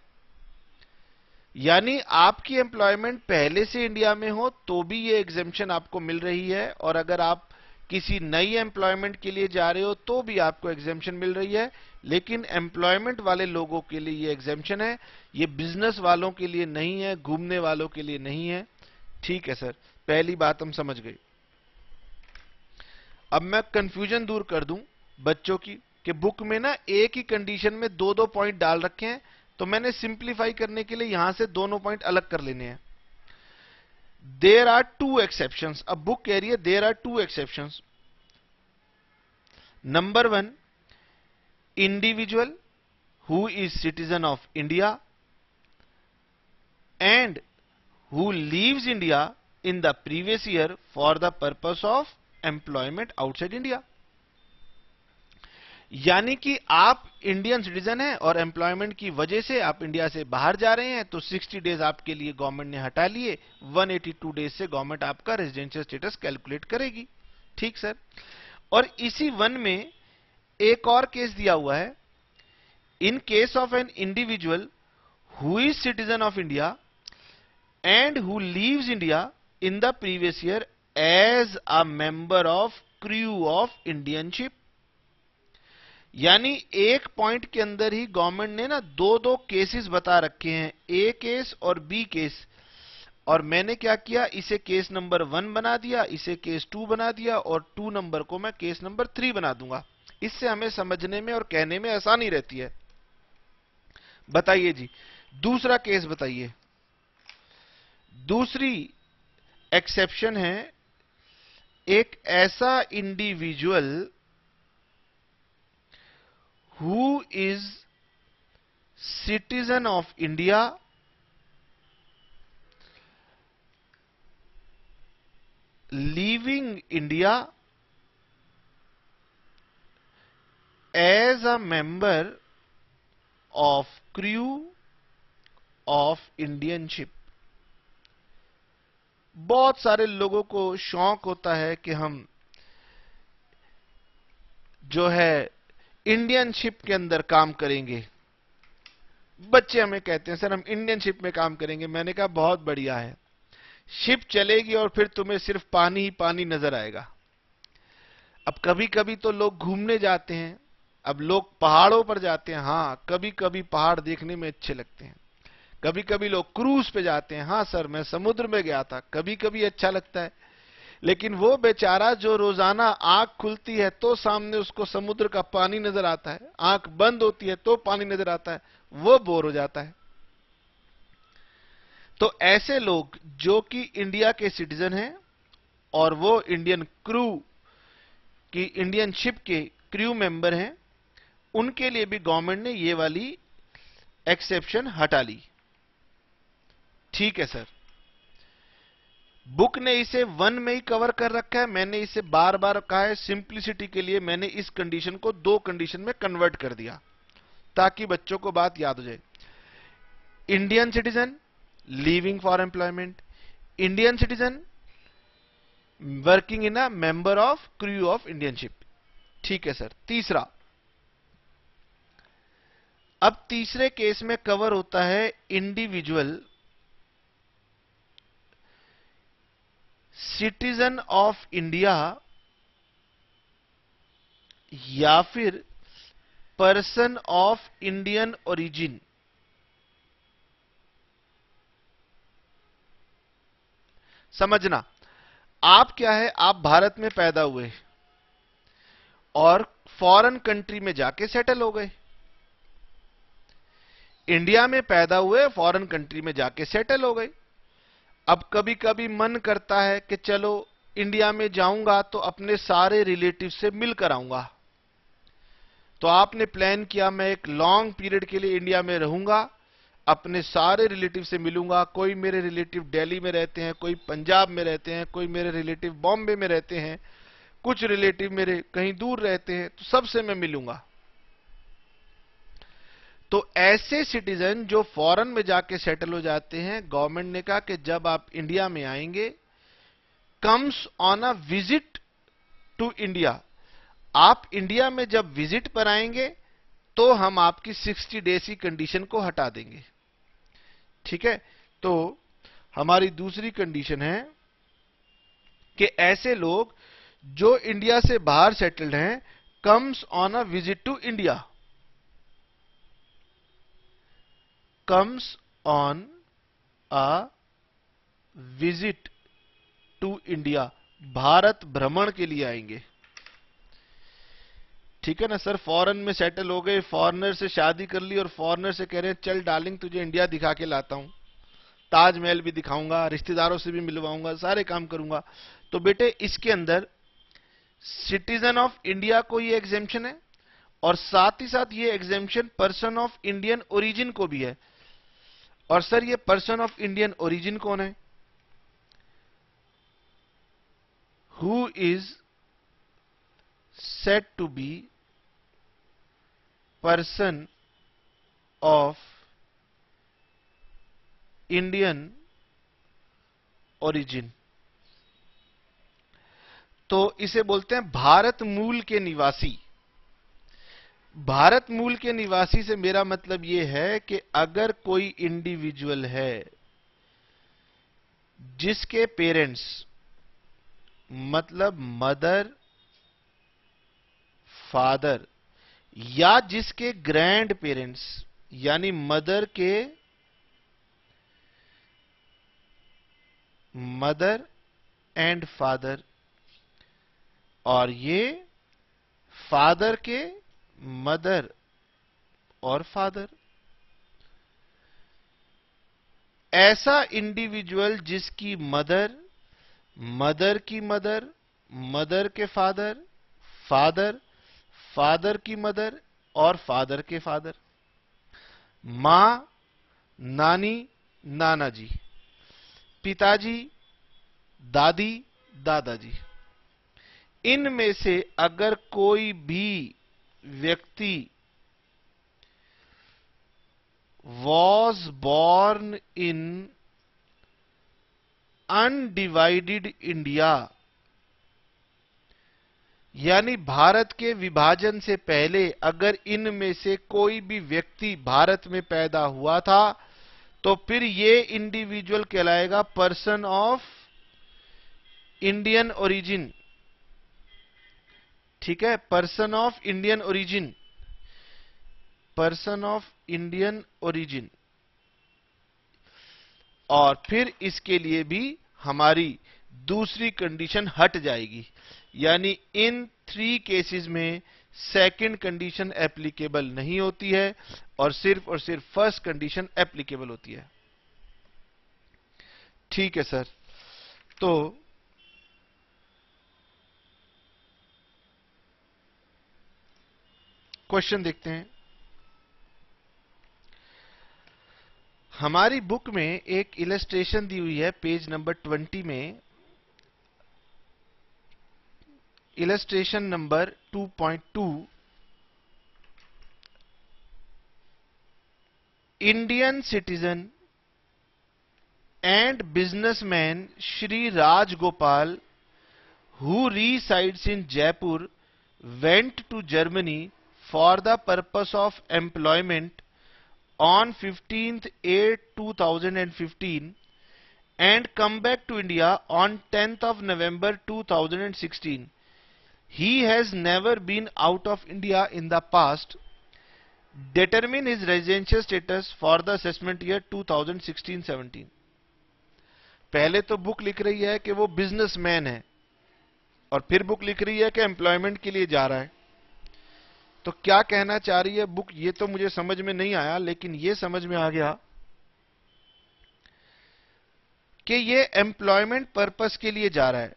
यानी आपकी एम्प्लॉयमेंट पहले से इंडिया में हो तो भी ये एग्जेम्पशन आपको मिल रही है, और अगर आप किसी नई एम्प्लॉयमेंट के लिए जा रहे हो तो भी आपको एग्जेम्पशन मिल रही है। लेकिन एम्प्लॉयमेंट वाले लोगों के लिए ये एग्जेम्पशन है, ये बिजनेस वालों के लिए नहीं है, घूमने वालों के लिए नहीं है। ठीक है सर, पहली बात हम समझ गए। अब मैं कंफ्यूजन दूर कर दूं बच्चों की कि बुक में ना एक ही कंडीशन में दो दो पॉइंट डाल रखे हैं, तो मैंने सिंप्लीफाई करने के लिए यहां से दोनों पॉइंट अलग कर लेने हैं। There are two exceptions. अब बुक कह रही है there are two exceptions. Number one, individual who is citizen of India and who leaves India in the previous year for the purpose of employment outside India. यानी कि आप Indian citizen हैं और employment की वजह से आप इंडिया से बाहर जा रहे हैं, तो 60 डेज आपके लिए गवर्नमेंट ने हटा लिए, 182 डेज से गवर्नमेंट आपका रेजिडेंशियल स्टेटस कैलकुलेट करेगी। ठीक सर। और इसी वन में एक और केस दिया हुआ है, in case of an individual who is citizen of India and who leaves India in the previous year as a member of crew of Indian ship. यानी एक पॉइंट के अंदर ही गवर्नमेंट ने ना दो दो केसेस बता रखे हैं, ए केस और बी केस, और मैंने क्या किया, इसे केस नंबर 1 बना दिया, इसे केस 2 बना दिया, और 2 नंबर को मैं केस नंबर 3 बना दूंगा। इससे हमें समझने में और कहने में आसानी रहती है। बताइए जी, दूसरा केस बताइए। दूसरी एक्सेप्शन है, एक ऐसा individual who is citizen of India leaving India as a member of crew of Indian ship। बहुत सारे लोगों को शौक होता है कि हम जो है इंडियन शिप के अंदर काम करेंगे। बच्चे हमें कहते हैं सर हम इंडियन शिप में काम करेंगे। मैंने कहा बहुत बढ़िया है, शिप चलेगी और फिर तुम्हें सिर्फ पानी ही पानी नजर आएगा। अब कभी कभी तो लोग घूमने जाते हैं, अब लोग पहाड़ों पर जाते हैं, हाँ कभी कभी पहाड़ देखने में अच्छे लगते हैं। कभी कभी लोग क्रूज पे जाते हैं, हाँ सर मैं समुद्र में गया था, कभी कभी अच्छा लगता है। लेकिन वो बेचारा जो रोजाना आंख खुलती है तो सामने उसको समुद्र का पानी नजर आता है, आंख बंद होती है तो पानी नजर आता है, वो बोर हो जाता है। तो ऐसे लोग जो कि इंडिया के सिटीजन हैं और वो इंडियन क्रू की इंडियन शिप के क्रू मेंबर हैं, उनके लिए भी गवर्नमेंट ने ये वाली एक्सेप्शन हटा ली। ठीक है सर। बुक ने इसे 1 में ही कवर कर रखा है, मैंने इसे बार बार कहा है, सिंप्लिसिटी के लिए मैंने इस कंडीशन को 2 कंडीशन में कन्वर्ट कर दिया ताकि बच्चों को बात याद हो जाए। Indian citizen leaving for employment, Indian citizen working in a member of crew of Indian ship. ठीक है सर। तीसरा, अब तीसरे केस में कवर होता है इंडिविजुअल सिटीजन ऑफ इंडिया या फिर पर्सन ऑफ इंडियन ओरिजिन। समझना, आप क्या है, आप भारत में पैदा हुए और फॉरेन कंट्री में जाके सेटल हो गए। इंडिया में पैदा हुए, फॉरेन कंट्री में जाके सेटल हो गए। अब कभी कभी मन करता है कि चलो इंडिया में जाऊंगा तो अपने सारे रिलेटिव से मिलकर आऊंगा। तो आपने प्लान किया मैं एक लॉन्ग पीरियड के लिए इंडिया में रहूंगा, अपने सारे रिलेटिव से मिलूंगा। कोई मेरे रिलेटिव दिल्ली में रहते हैं, कोई पंजाब में रहते हैं, कोई मेरे रिलेटिव बॉम्बे में रहते हैं, कुछ रिलेटिव मेरे कहीं दूर रहते हैं, तो सबसे मैं मिलूंगा। तो ऐसे सिटीजन जो फॉरेन में जाके सेटल हो जाते हैं, गवर्नमेंट ने कहा कि जब आप इंडिया में आएंगे, comes on a visit to India, आप इंडिया में जब विजिट पर आएंगे तो हम आपकी 60 डेज की कंडीशन को हटा देंगे। ठीक है, तो हमारी दूसरी कंडीशन है कि ऐसे लोग जो इंडिया से बाहर सेटल्ड हैं, comes on a visit to India, comes on a visit to India, Bharat भ्रमण के लिए आएंगे। ठीक है ना सर, फॉरेन में सेटल हो गए, फॉरेनर से शादी कर ली और फॉरेनर से कह रहे हैं चल डार्लिंग तुझे इंडिया दिखा के लाता हूं, ताजमहल भी दिखाऊंगा, रिश्तेदारों से भी मिलवाऊंगा, सारे काम करूंगा। तो बेटे इसके अंदर सिटीजन ऑफ इंडिया को ये एग्जेम्पशन है, और साथ ही साथ ये exemption person of Indian origin को भी है। और सर ये पर्सन ऑफ इंडियन ओरिजिन कौन है? Who is said to be person of Indian origin। तो इसे बोलते हैं भारत मूल के निवासी। भारत मूल के निवासी से मेरा मतलब यह है कि अगर कोई इंडिविजुअल है जिसके पेरेंट्स, मतलब मदर, फादर, या जिसके ग्रैंड पेरेंट्स यानी मदर एंड फादर, और ये फादर के मदर और फादर, ऐसा इंडिविजुअल जिसकी मदर, मदर की मदर, मदर के फादर, फादर, फादर की मदर और फादर के फादर, मां, नानी, नाना जी, पिताजी, दादी, दादाजी, इनमें से अगर कोई भी व्यक्ति was born in undivided India, यानी भारत के विभाजन से पहले अगर इनमें से कोई भी व्यक्ति भारत में पैदा हुआ था, तो फिर ये इंडिविजुअल कहलाएगा पर्सन ऑफ इंडियन ओरिजिन। ठीक है, person of Indian origin, person of Indian origin. और फिर इसके लिए भी हमारी दूसरी कंडीशन हट जाएगी, यानी इन 3 केसेस में सेकंड कंडीशन एप्लीकेबल नहीं होती है और सिर्फ फर्स्ट कंडीशन एप्लीकेबल होती है। ठीक है सर, तो क्वेश्चन देखते हैं। हमारी बुक में एक इलस्ट्रेशन दी हुई है पेज नंबर 20 में, illustration number 2.2, Indian citizen and businessman Shri Rajagopal who resides in Jaipur went to Germany for the purpose of employment on 15th 8 2015 and come back to India on 10th of November 2016. He has never been out of India in the past. Determine his residential status for the assessment year 2016-17. पहले तो book लिख रही है कि वो businessman है, और फिर बुक लिख रही है कि एम्प्लॉयमेंट के लिए जा रहा है। तो क्या कहना चाह रही है बुक, ये तो मुझे समझ में नहीं आया, लेकिन ये समझ में आ गया कि ये एम्प्लॉयमेंट पर्पस के लिए जा रहा है।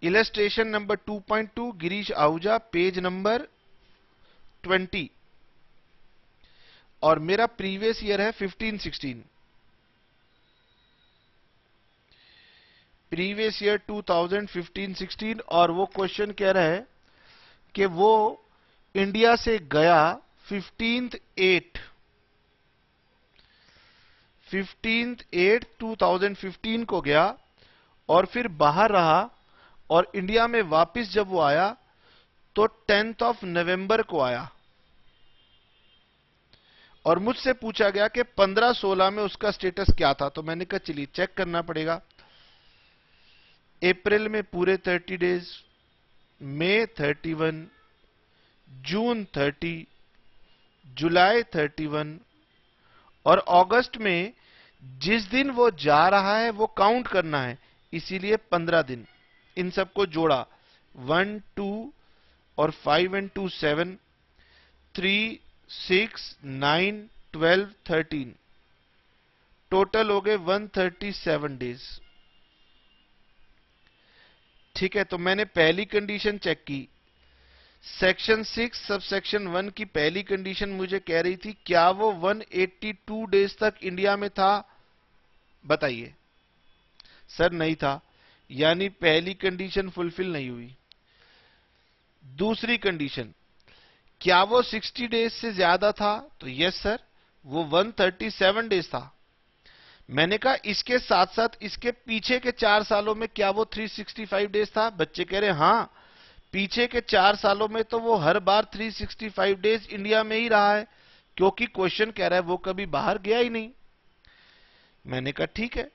Illustration number 2.2, Girish Ahuja, page number 20, और मेरा प्रीवियस ईयर है 15-16, प्रीवियस ईयर 2015-16, और वो क्वेश्चन कह रहा है कि वो इंडिया से गया 15/8/2015 को गया और फिर बाहर रहा, और इंडिया में वापस जब वो आया तो 10 नवंबर को आया, और मुझसे पूछा गया कि 15-16 में उसका स्टेटस क्या था। तो मैंने कहा चलिए चेक करना पड़ेगा। अप्रैल में पूरे 30 डेज, मई 31, जून 30, जुलाई 31, और अगस्त में जिस दिन वो जा रहा है वो काउंट करना है, इसीलिए 15 दिन। इन सबको जोड़ा, 1 2 और 5 and 2 7, 3 6 9 12 13, टोटल हो गए 137 डेज। ठीक है, तो मैंने पहली कंडीशन चेक की। सेक्शन 6 सबसेक्शन 1 की पहली कंडीशन मुझे कह रही थी क्या वो 182 डेज तक इंडिया में था। बताइए सर, नहीं था, यानी पहली कंडीशन फुलफिल नहीं हुई। दूसरी कंडीशन, क्या वो 60 डेज से ज्यादा था। तो यस सर, वो 137 डेज था। मैंने कहा इसके साथ साथ इसके पीछे के 4 सालों में क्या वो 365 डेज था। बच्चे कह रहे हां, पीछे के 4 सालों में तो वो हर बार 365 डेज इंडिया में ही रहा है, क्योंकि क्वेश्चन कह रहा है वो कभी बाहर गया ही नहीं। मैंने कहा ठीक है,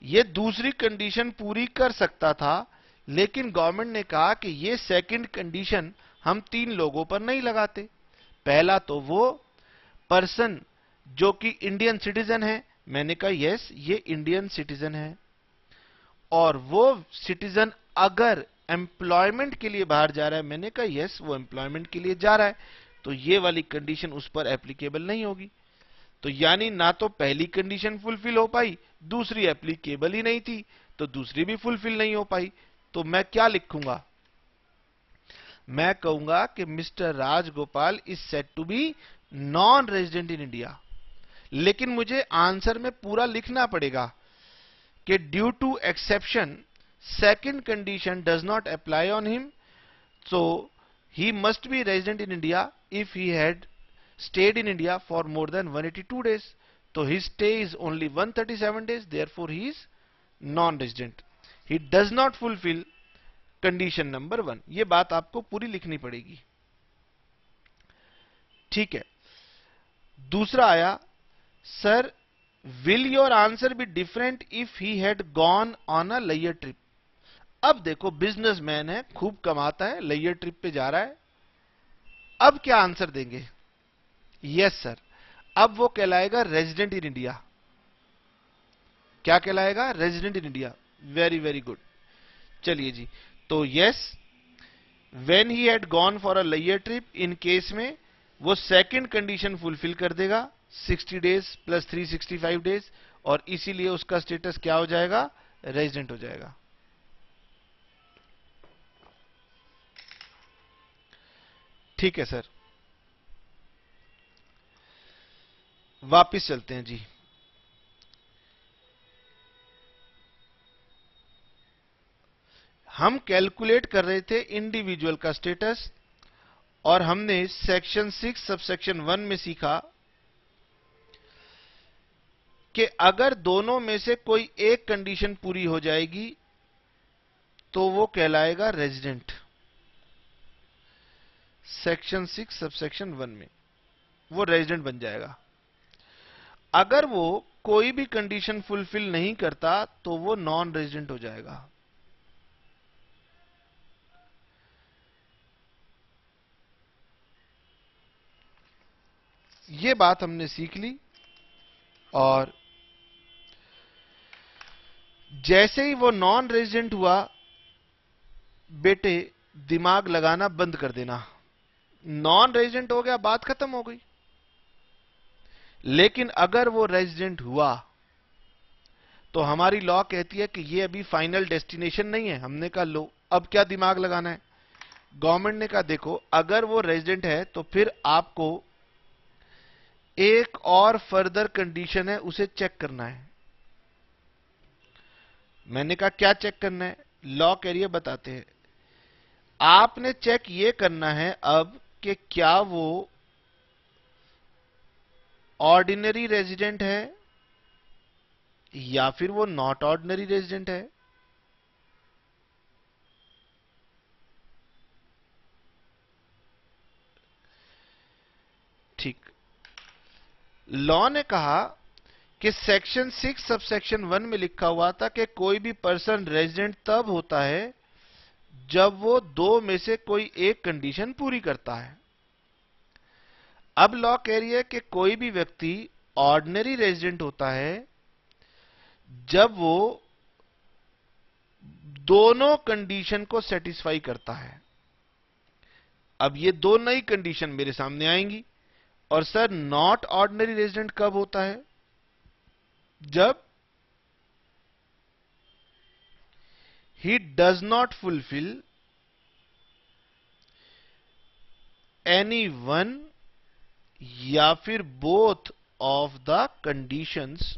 ये दूसरी कंडीशन पूरी कर सकता था, लेकिन गवर्नमेंट ने कहा कि ये सेकंड कंडीशन हम 3 लोगों पर नहीं लगाते। पहला तो वो पर्सन जो कि इंडियन सिटीजन है। मैंने कहा यस, ये इंडियन सिटीजन है, और वो सिटीजन अगर एम्प्लॉयमेंट के लिए बाहर जा रहा है। मैंने कहा यस, वो एम्प्लॉयमेंट के लिए जा रहा है, तो ये वाली कंडीशन उस पर एप्लीकेबल नहीं होगी। तो यानी ना तो पहली कंडीशन फुलफिल हो पाई, दूसरी एप्लीकेबल ही नहीं थी, तो दूसरी भी फुलफिल नहीं हो पाई। तो मैं क्या लिखूंगा, मैं कहूंगा कि Mr Rajagopal is said to be non resident in India. लेकिन मुझे आंसर में पूरा लिखना पड़ेगा कि due to exception second condition does not apply on him, so he must be resident in India if he had stayed in India for more than 182 days. So his stay is only 137 days, therefore he is non-resident. He does not fulfill condition number 1. ये बात आपको पूरी लिखनी पड़ेगी। ठीक है, दूसरा आया, sir will your answer be different if he had gone on a leisure trip? अब देखो बिजनेसमैन है, खूब कमाता है, लेयर ट्रिप पे जा रहा है। अब क्या आंसर देंगे। यस सर, अब वो कहलाएगा रेजिडेंट इन इंडिया। क्या कहलाएगा, resident in India. Very very good. चलिए जी, तो yes, when he had gone for a layer trip, in case में वो सेकंड कंडीशन फुलफिल कर देगा, 60 डेज प्लस 365 डेज, और इसीलिए उसका स्टेटस क्या हो जाएगा, रेजिडेंट हो जाएगा। ठीक है सर, वापिस चलते हैं जी। हम कैलकुलेट कर रहे थे इंडिविजुअल का स्टेटस, और हमने सेक्शन 6 सबसेक्शन 1 में सीखा कि अगर दोनों में से कोई एक कंडीशन पूरी हो जाएगी तो वो कहलाएगा रेजिडेंट। सेक्शन 6 सबसेक्शन 1 में वो रेजिडेंट बन जाएगा। अगर वो कोई भी कंडीशन फुलफिल नहीं करता तो वो नॉन रेजिडेंट हो जाएगा। ये बात हमने सीख ली, और जैसे ही वो नॉन रेजिडेंट हुआ, बेटे दिमाग लगाना बंद कर देना। नॉन रेजिडेंट हो गया, बात खत्म हो गई। लेकिन अगर वो रेजिडेंट हुआ तो हमारी लॉ कहती है कि ये अभी फाइनल डेस्टिनेशन नहीं है। हमने कहा लो, अब क्या दिमाग लगाना है। गवर्नमेंट ने कहा देखो, अगर वो रेजिडेंट है तो फिर आपको एक और फर्दर कंडीशन है, उसे चेक करना है। मैंने कहा क्या चेक करना है, लॉ कह रही है बताते हैं। आपने चेक ये करना है अब कि क्या वो ऑर्डिनरी रेजिडेंट है या फिर वो नॉट ऑर्डिनरी रेजिडेंट है। ठीक, लॉ ने कहा कि सेक्शन 6 सबसेक्शन 1 में लिखा हुआ था कि कोई भी पर्सन रेजिडेंट तब होता है जब वो दो में से कोई एक कंडीशन पूरी करता है। अब लॉ कह रही है कि कोई भी व्यक्ति ऑर्डिनरी रेजिडेंट होता है जब वो दोनों कंडीशन को सेटिस्फाई करता है। अब ये दो नई कंडीशन मेरे सामने आएंगी। और सर नॉट ऑर्डिनरी रेजिडेंट कब होता है? जब he does not fulfill any one या फिर both of the conditions,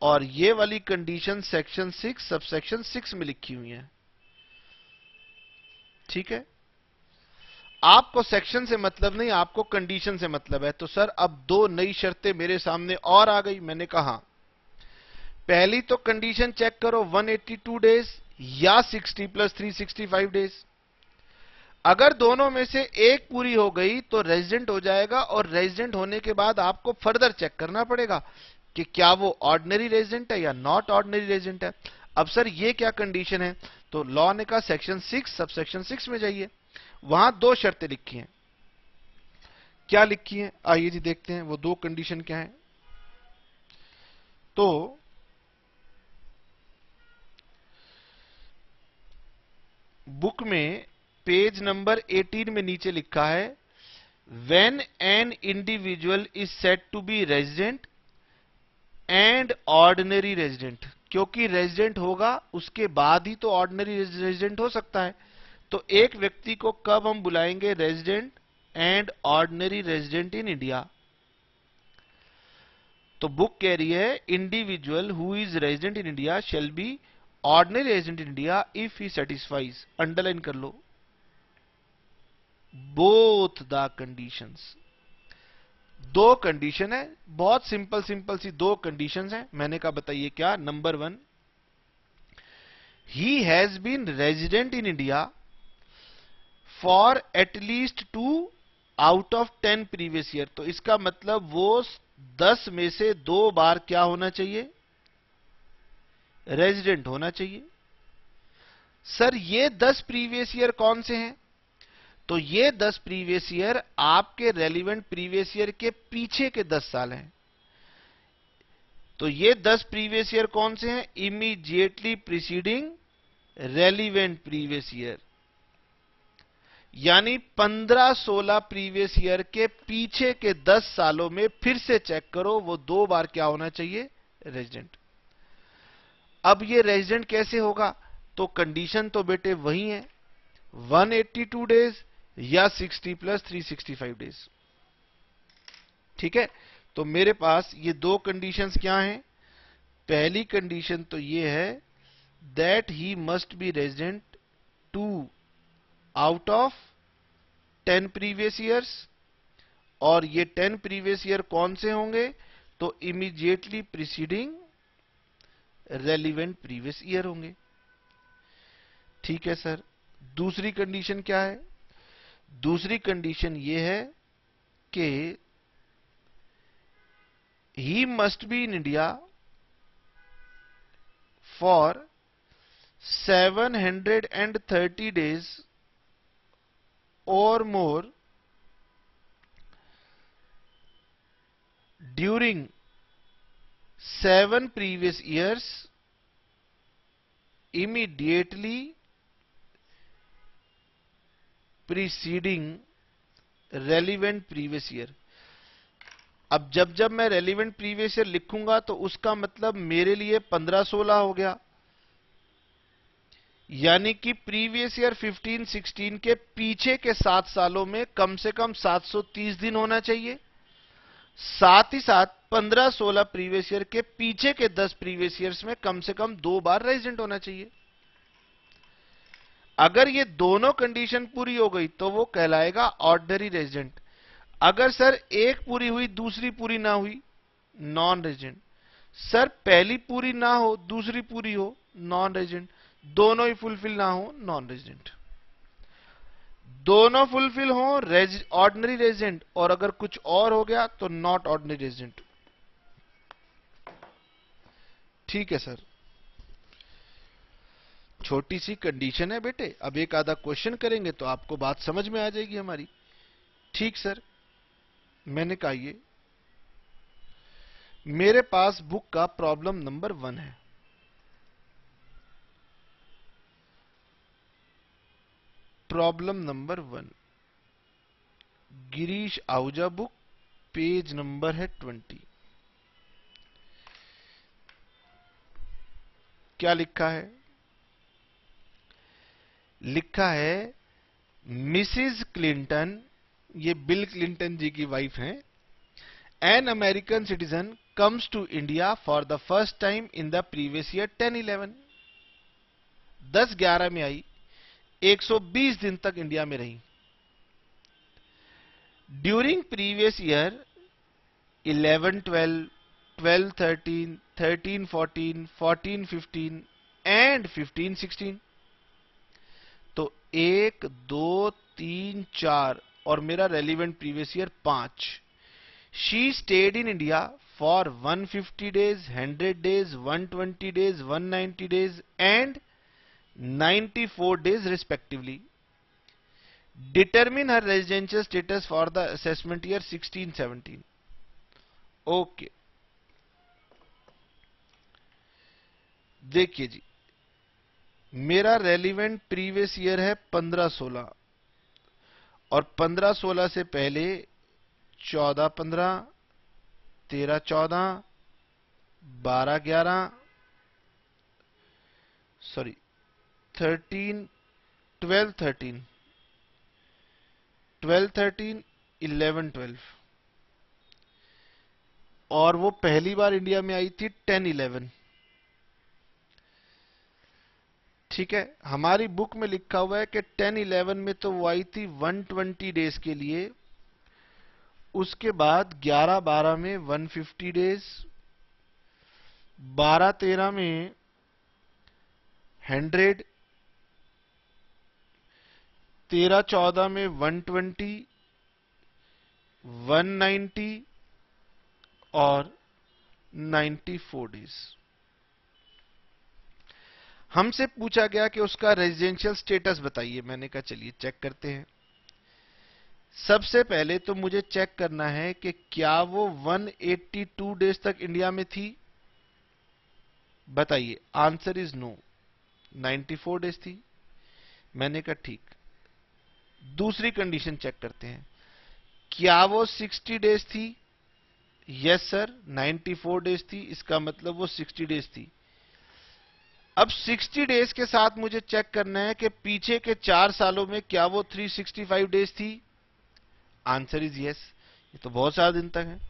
और ये वाली कंडीशन सेक्शन 6 सबसेक्शन 6 में लिखी हुई है। ठीक है, आपको सेक्शन से मतलब नहीं, आपको कंडीशन से मतलब है। तो सर अब दो नई शर्तें मेरे सामने और आ गई। मैंने कहा पहली तो कंडीशन चेक करो 182 डेज या 60 प्लस 365 डेज। अगर दोनों में से एक पूरी हो गई तो रेजिडेंट हो जाएगा, और रेजिडेंट होने के बाद आपको फर्दर चेक करना पड़ेगा कि क्या वो ऑर्डिनरी रेजिडेंट है या नॉट ऑर्डिनरी रेजिडेंट है। अब सर ये क्या कंडीशन है? तो लॉ ने कहा सेक्शन 6 सबसेक्शन 6 में जाइए, वहां दो शर्तें लिखी हैं। क्या लिखी हैं? आइए जी देखते हैं वो दो कंडीशन क्या है। तो बुक में पेज नंबर 18 में नीचे लिखा है when an individual is said to be resident and ordinary resident. क्योंकि रेजिडेंट होगा उसके बाद ही तो ऑर्डिनरी रेजिडेंट हो सकता है। तो एक व्यक्ति को कब हम बुलाएंगे resident and ordinary resident in India? तो बुक कह रही है individual who is resident in India shall be ordinary resident in India if he satisfies, underline कर लो, बोथ द कंडीशंस। दो कंडीशन है, बहुत सिंपल सिंपल सी दो कंडीशंस हैं। मैंने कहा बताइए क्या? Number 1, he has been resident in India for at least 2 out of 10 previous year. तो इसका मतलब वो 10 में से 2 बार क्या होना चाहिए? रेजिडेंट होना चाहिए। सर ये 10 प्रीवियस ईयर कौन से हैं? तो ये 10 प्रीवियस ईयर आपके रेलिवेंट प्रीवियस ईयर के पीछे के 10 साल हैं। तो ये 10 प्रीवियस ईयर कौन से हैं? Immediately preceding relevant previous year, यानी 15-16 प्रीवियस ईयर के पीछे के 10 सालों में फिर से चेक करो वो 2 बार क्या होना चाहिए? रेजिडेंट। अब ये रेजिडेंट कैसे होगा? तो कंडीशन तो बेटे वही है 182 डेज या 60 प्लस 365 डेज। ठीक है, तो मेरे पास ये दो कंडीशंस क्या हैं? पहली कंडीशन तो ये है that he must be resident 2 out of 10 previous years, और ये 10 प्रीवियस ईयर कौन से होंगे? तो immediately preceding relevant previous year होंगे। ठीक है सर, दूसरी कंडीशन क्या है? दूसरी कंडीशन ये है कि ही must be in India for 730 days or more during 7 previous years immediately preceding relevant previous year। अब जब मैं रेलिवेंट प्रीवियस ईयर लिखूंगा तो उसका मतलब मेरे लिए 15-16 हो गया, यानी कि प्रीवियस ईयर 15-16 के पीछे के 7 सालों में कम से कम 730 दिन होना चाहिए। साथ ही साथ 15-16 प्रीवियस ईयर के पीछे के 10 प्रीवियस ईयर्स में कम से कम 2 बार रेजिडेंट होना चाहिए। अगर ये दोनों कंडीशन पूरी हो गई तो वो कहलाएगा ऑर्डिनरी रेजिडेंट। अगर सर एक पूरी हुई दूसरी पूरी ना हुई, नॉन रेजिडेंट। सर पहली पूरी ना हो दूसरी पूरी हो, नॉन रेजिडेंट। दोनों ही फुलफिल ना हो, नॉन रेजिडेंट। दोनों फुलफिल हो, ऑर्डिनरी रेजिडेंट, और अगर कुछ और हो गया तो नॉट ऑर्डिनरी रेजिडेंट। ठीक है सर, छोटी सी कंडीशन है बेटे, अब एक आधा क्वेश्चन करेंगे तो आपको बात समझ में आ जाएगी हमारी। ठीक सर, मैंने कहा ये मेरे पास बुक का प्रॉब्लम नंबर 1 है। Problem number 1, Girish Ahuja book, page number है 20। क्या लिखा है? लिखा है मिसिज क्लिंटन, ये बिल क्लिंटन जी की वाइफ हैं, an American citizen comes to India for the first time in the previous year 10-11। 10-11 में आई, 120 दिन तक इंडिया में रही। During previous year 11-12, 12-13, 13-14, 14-15 and 15-16। तो 1, 2, 3, 4 और मेरा relevant previous year 5। She stayed in India for 150 days, 100 days, 120 days, 190 days and 94 days respectively. Determine her residential status for the assessment year 16-17. Okay, देखिए जी, मेरा रेलिवेंट प्रीवियस ईयर है 15-16 और 15-16 से पहले 14-15, 13-14, 12-11, sorry 13, 12-13, 12-13, 11-12 और वो पहली बार इंडिया में आई थी 10-11। ठीक है, हमारी बुक में लिखा हुआ है कि 10-11 में तो वो आई थी 120 डेज के लिए, उसके बाद 11-12 में 150 डेज, 12-13 में 100, 13-14 में 120, 190 और 94 डेज। हमसे पूछा गया कि उसका रेजिडेंशियल स्टेटस बताइए। मैंने कहा चलिए चेक करते हैं। सबसे पहले तो मुझे चेक करना है कि क्या वो 182 डेज तक इंडिया में थी। बताइए, आंसर इज नो, 94 डेज थी। मैंने कहा ठीक। दूसरी कंडीशन चेक करते हैं, क्या वो 60 डेज थी। यस सर, 94 डेज थी, इसका मतलब वो 60 डेज थी। अब 60 डेज के साथ मुझे चेक करना है कि पीछे के 4 सालों में क्या वो 365 डेज थी। आंसर इज यस, ये तो बहुत सारे दिन तक है।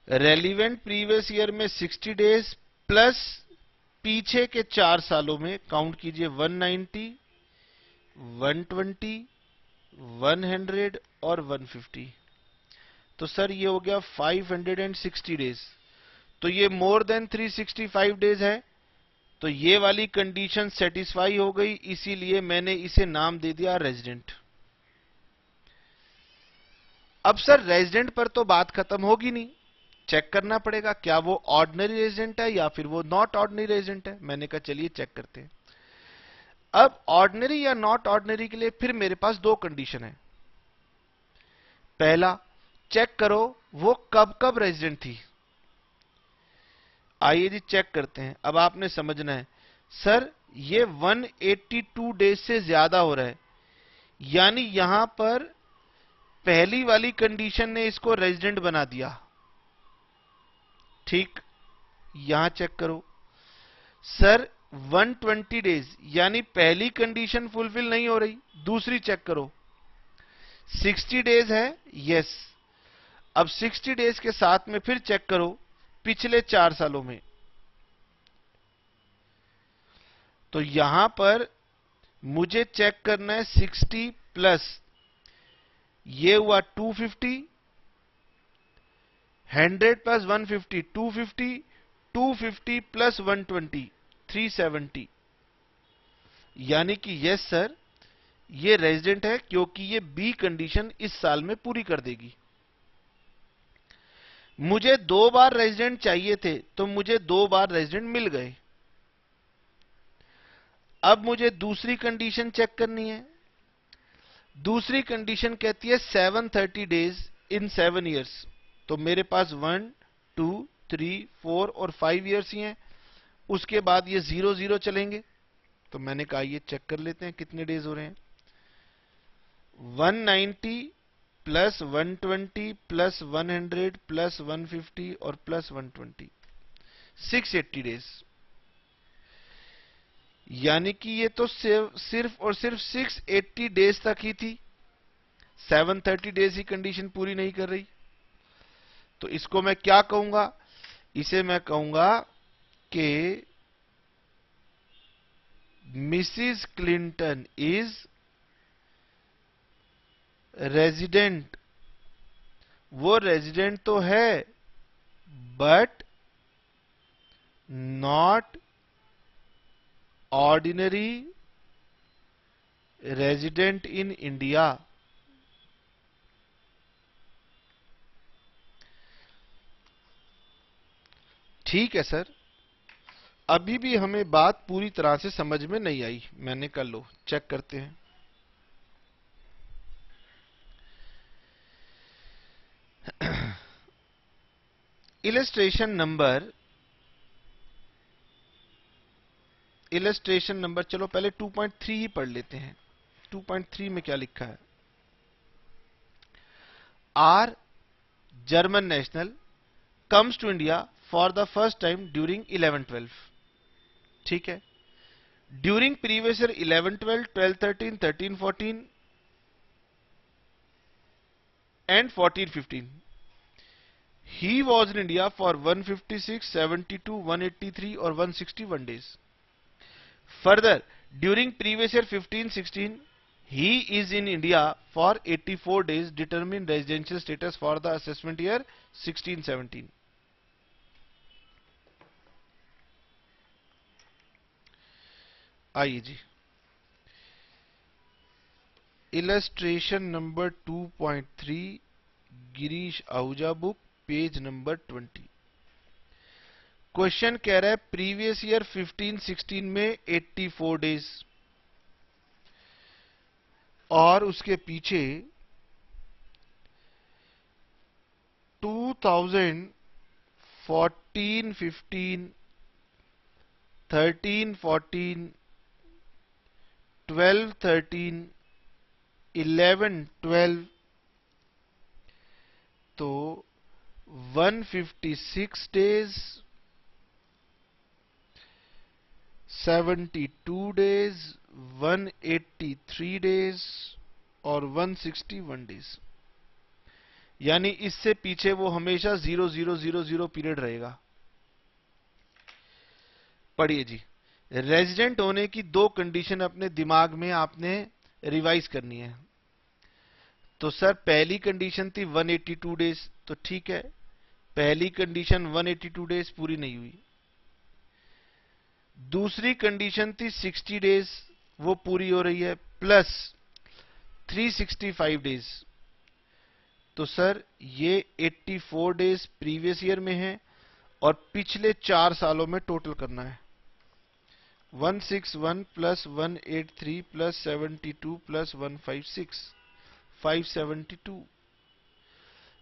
रेलिवेंट प्रीवियस ईयर में 60 डेज प्लस पीछे के 4 सालों में काउंट कीजिए 190, 120, 100 और 150। तो सर ये हो गया 560 डेज। तो ये मोर देन 365 डेज है, तो ये वाली कंडीशन सेटिस्फाई हो गई, इसीलिए मैंने इसे नाम दे दिया रेजिडेंट। अब सर रेजिडेंट पर तो बात खत्म होगी नहीं, चेक करना पड़ेगा क्या वो ऑर्डिनरी रेजिडेंट है या फिर वो नॉट ऑर्डिनरी रेजिडेंट है। मैंने कहा चलिए चेक करते हैं। अब ऑर्डिनरी या नॉट ऑर्डिनरी के लिए फिर मेरे पास 2 कंडीशन है। पहला, चेक करो वो कब कब रेजिडेंट थी। आइए जी चेक करते हैं। अब आपने समझना है, सर ये 182 डेज से ज्यादा हो रहा है, यानी यहां पर पहली वाली कंडीशन ने इसको रेजिडेंट बना दिया। ठीक, यहां चेक करो सर 120 डेज, यानी पहली कंडीशन फुलफिल नहीं हो रही। दूसरी चेक करो 60 डेज है, यस। अब 60 डेज के साथ में फिर चेक करो पिछले 4 सालों में। तो यहां पर मुझे चेक करना है 60 प्लस ये हुआ 250, 100 प्लस 150 250, 250 प्लस 120 370। यानी कि यस सर ये रेजिडेंट है, क्योंकि ये बी कंडीशन इस साल में पूरी कर देगी। मुझे 2 बार रेजिडेंट चाहिए थे, तो मुझे 2 बार रेजिडेंट मिल गए। अब मुझे दूसरी कंडीशन चेक करनी है। दूसरी कंडीशन कहती है 730 डेज इन 7 ईयर्स। तो मेरे पास 1 2 3 4 और 5 ईयर्स ही हैं। उसके बाद ये 0 0 चलेंगे। तो मैंने कहा ये चेक कर लेते हैं कितने डेज हो रहे हैं। 190 प्लस 120 प्लस 100 प्लस 150 और प्लस 120 680 डेज। यानी कि ये तो सिर्फ और सिर्फ 680 डेज तक ही थी। 730 डेज ही कंडीशन पूरी नहीं कर रही। तो इसको मैं क्या कहूंगा? इसे मैं कहूंगा कि मिसिस क्लिंटन इज रेजिडेंट। वो रेजिडेंट तो है but not ordinary resident in India. ठीक है सर, अभी भी हमें बात पूरी तरह से समझ में नहीं आई। मैंने कहा लो चेक करते हैं। इलस्ट्रेशन नंबर चलो पहले 2.3 ही पढ़ लेते हैं। 2.3 में क्या लिखा है? R German national comes to India for the first time during 11-12। ठीक है। During previous year 11-12, 12-13, 13-14 and 14-15 he was in India for 156, 72, 183 or 161 days. Further, during previous year 15-16 he is in India for 84 days. Determine residential status for the assessment year 16-17. आइए जी, illustration number 2.3 Girish Ahuja book page number 20। Question कह रहा है previous year 15-16 में 84 days और उसके पीछे 2014-15, 13-14, 12-13, 11-12 तो 156 डेज, 72 डेज, 183 डेज और 161 डेज। यानी इससे पीछे वो हमेशा 0000 पीरियड रहेगा। पढ़िए जी, रेजिडेंट होने की 2 कंडीशन अपने दिमाग में आपने रिवाइज करनी है। तो सर पहली कंडीशन थी 182 डेज, तो ठीक है, पहली कंडीशन 182 डेज पूरी नहीं हुई। दूसरी कंडीशन थी 60 डेज, वो पूरी हो रही है, प्लस 365 डेज। तो सर ये 84 डेज प्रीवियस ईयर में है और पिछले 4 सालों में टोटल करना है। 161 प्लस 183 प्लस 72 प्लस 156 572।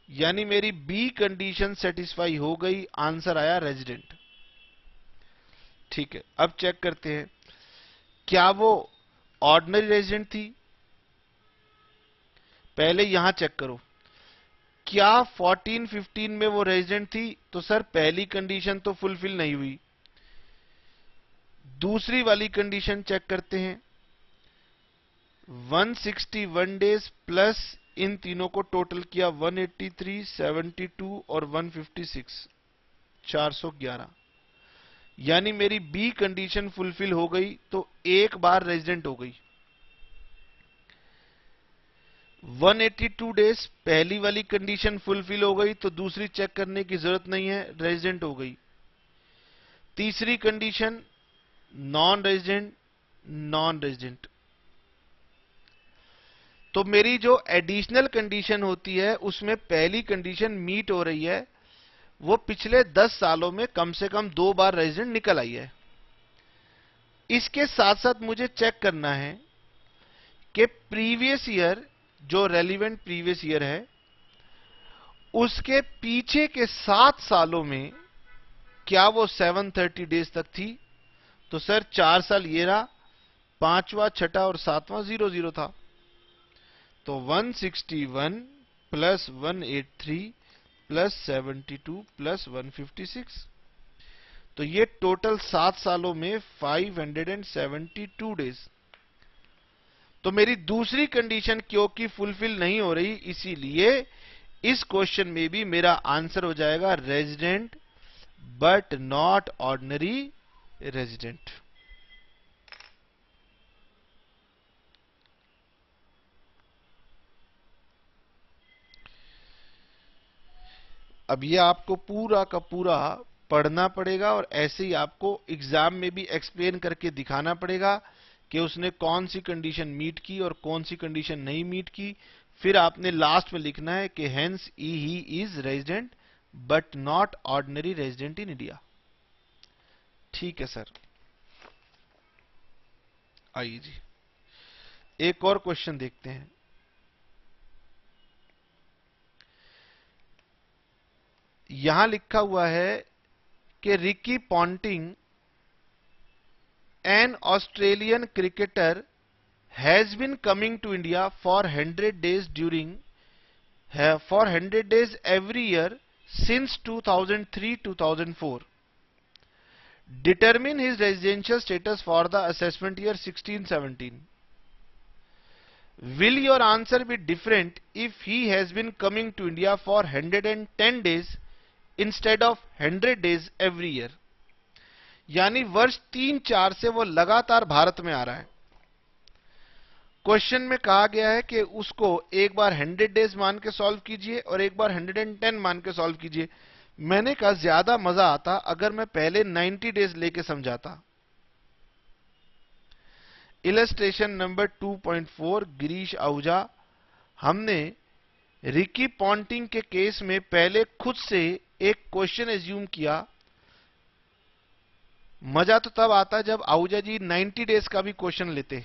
यानी मेरी बी कंडीशन सेटिस्फाई हो गई, आंसर आया रेजिडेंट। ठीक है, अब चेक करते हैं क्या वो ऑर्डिनरी रेजिडेंट थी। पहले यहां चेक करो, क्या 14-15 में वो रेजिडेंट थी? तो सर पहली कंडीशन तो फुलफिल नहीं हुई। दूसरी वाली कंडीशन चेक करते हैं, 161 डेज प्लस इन तीनों को टोटल किया 183, 72 और 156, 411। यानी मेरी बी कंडीशन फुलफिल हो गई तो एक बार रेजिडेंट हो गई। 182 डेज पहली वाली कंडीशन फुलफिल हो गई तो दूसरी चेक करने की जरूरत नहीं है, रेजिडेंट हो गई। तीसरी condition non resident, non resident. तो मेरी जो एडिशनल कंडीशन होती है उसमें पहली कंडीशन मीट हो रही है, वो पिछले 10 सालों में कम से कम 2 बार रेजिडेंट निकल आई है। इसके साथ साथ मुझे चेक करना है कि प्रीवियस ईयर, जो रेलिवेंट प्रीवियस ईयर है, उसके पीछे के 7 सालों में क्या वो 730 डेज तक थी। तो सर 4 साल ये रहा, पांचवा, छठा और सातवां 00 था। तो 161 प्लस 183 प्लस 72 प्लस 156, तो ये टोटल 7 सालों में 572 डेज। तो मेरी दूसरी कंडीशन क्योंकि फुलफिल नहीं हो रही, इसीलिए इस क्वेश्चन में भी मेरा आंसर हो जाएगा resident but not ordinary resident. अब ये आपको पूरा का पूरा पढ़ना पड़ेगा और ऐसे ही आपको एग्जाम में भी एक्सप्लेन करके दिखाना पड़ेगा कि उसने कौन सी कंडीशन मीट की और कौन सी कंडीशन नहीं मीट की। फिर आपने लास्ट में लिखना है कि hence he is resident but not ordinary resident in India. ठीक है सर, आइए जी एक और क्वेश्चन देखते हैं। यहां लिखा हुआ है कि Ricky Ponting, an Australian cricketer, has been coming to India for 100 days for 100 days every year since 2003-2004. Determine his residential status for the assessment year 16-17. Will your answer be different if he has been coming to India for 110 days instead of 100 days every year? यानी वर्ष 3-4 से वो लगातार भारत में आ रहा है। Question में कहा गया है कि उसको एक बार 100 डेज मान के सॉल्व कीजिए और एक बार 110 मान के सॉल्व कीजिए। मैंने कहा ज्यादा मजा आता अगर मैं पहले 90 डेज लेके समझाता। Illustration number 2.4, Girish Ahuja. हमने रिकी पॉन्टिंग के केस में पहले खुद से एक क्वेश्चन एज्यूम किया। मजा तो तब आता जब आहूजा जी 90 डेज का भी क्वेश्चन लेते।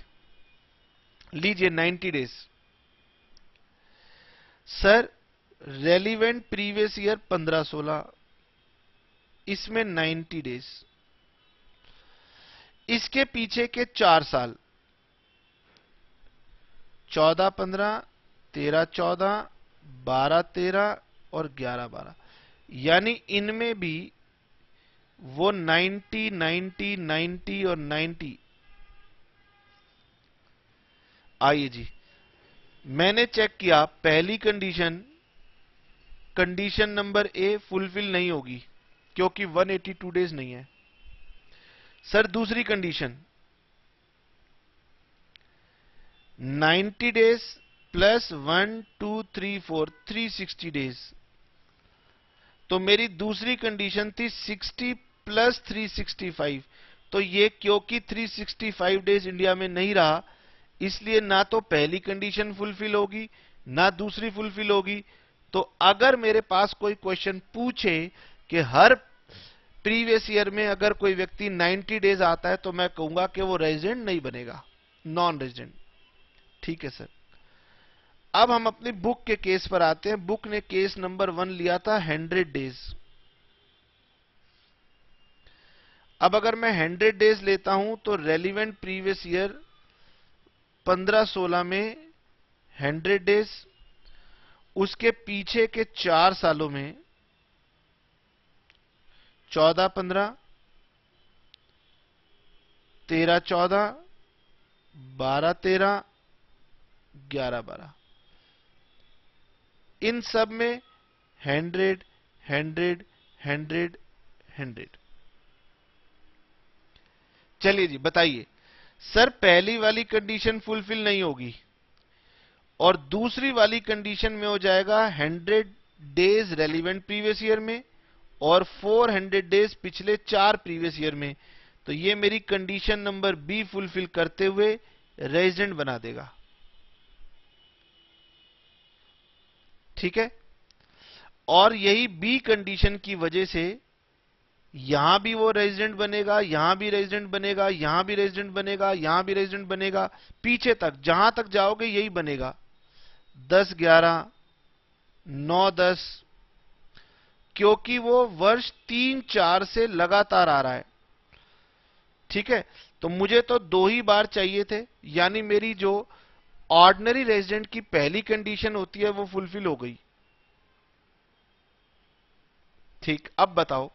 लीजिए 90 days. Sir relevant previous year 15-16, इसमें 90 डेज, इसके पीछे के 4 साल 14-15, 13-14, 12-13 और 11-12, यानी इनमें भी वो 90, 90, 90 और 90। आइए जी मैंने चेक किया, पहली condition, condition number A fulfil नहीं होगी क्योंकि 182 डेज नहीं है। सर दूसरी कंडीशन 90 डेज प्लस 1 2 3 4 360 डेज, तो मेरी दूसरी कंडीशन थी 60 प्लस 365। तो ये क्योंकि 365 डेज इंडिया में नहीं रहा, इसलिए ना तो पहली कंडीशन फुलफिल होगी ना दूसरी फुलफिल होगी। तो अगर मेरे पास कोई क्वेश्चन पूछे कि हर प्रीवियस ईयर में अगर कोई व्यक्ति 90 डेज आता है तो मैं कहूंगा कि वो रेजिडेंट नहीं बनेगा, नॉन रेजिडेंट। ठीक है सर, अब हम अपनी बुक के केस पर आते हैं। बुक ने केस नंबर 1 लिया था 100 डेज। अब अगर मैं 100 डेज लेता हूं तो रेलिवेंट प्रीवियस ईयर 15-16 में 100 डेज, उसके पीछे के 4 सालों में 14-15, 13-14, 12-13, 11-12, इन सब में 100, 100, 100, 100। चलिए जी बताइए सर, पहली वाली कंडीशन फुलफिल नहीं होगी और दूसरी वाली कंडीशन में हो जाएगा 100 डेज रेलिवेंट प्रीवियस ईयर में और 400 डेज पिछले 4 प्रीवियस ईयर में, तो ये मेरी कंडीशन नंबर बी फुलफिल करते हुए रेजिडेंट बना देगा। ठीक है, और यही बी कंडीशन की वजह से यहां भी वो रेजिडेंट बनेगा, यहां भी रेजिडेंट बनेगा, यहां भी रेजिडेंट बनेगा, यहां भी रेजिडेंट बनेगा, पीछे तक जहां तक जाओगे यही बनेगा। 10 11 9 10, क्योंकि वो वर्ष 3 4 से लगातार आ रहा है। ठीक है, तो मुझे तो 2 ही बार चाहिए थे, यानी मेरी जो ऑर्डिनरी रेजिडेंट की पहली कंडीशन होती है वो फुलफिल हो गई। ठीक, अब बताओ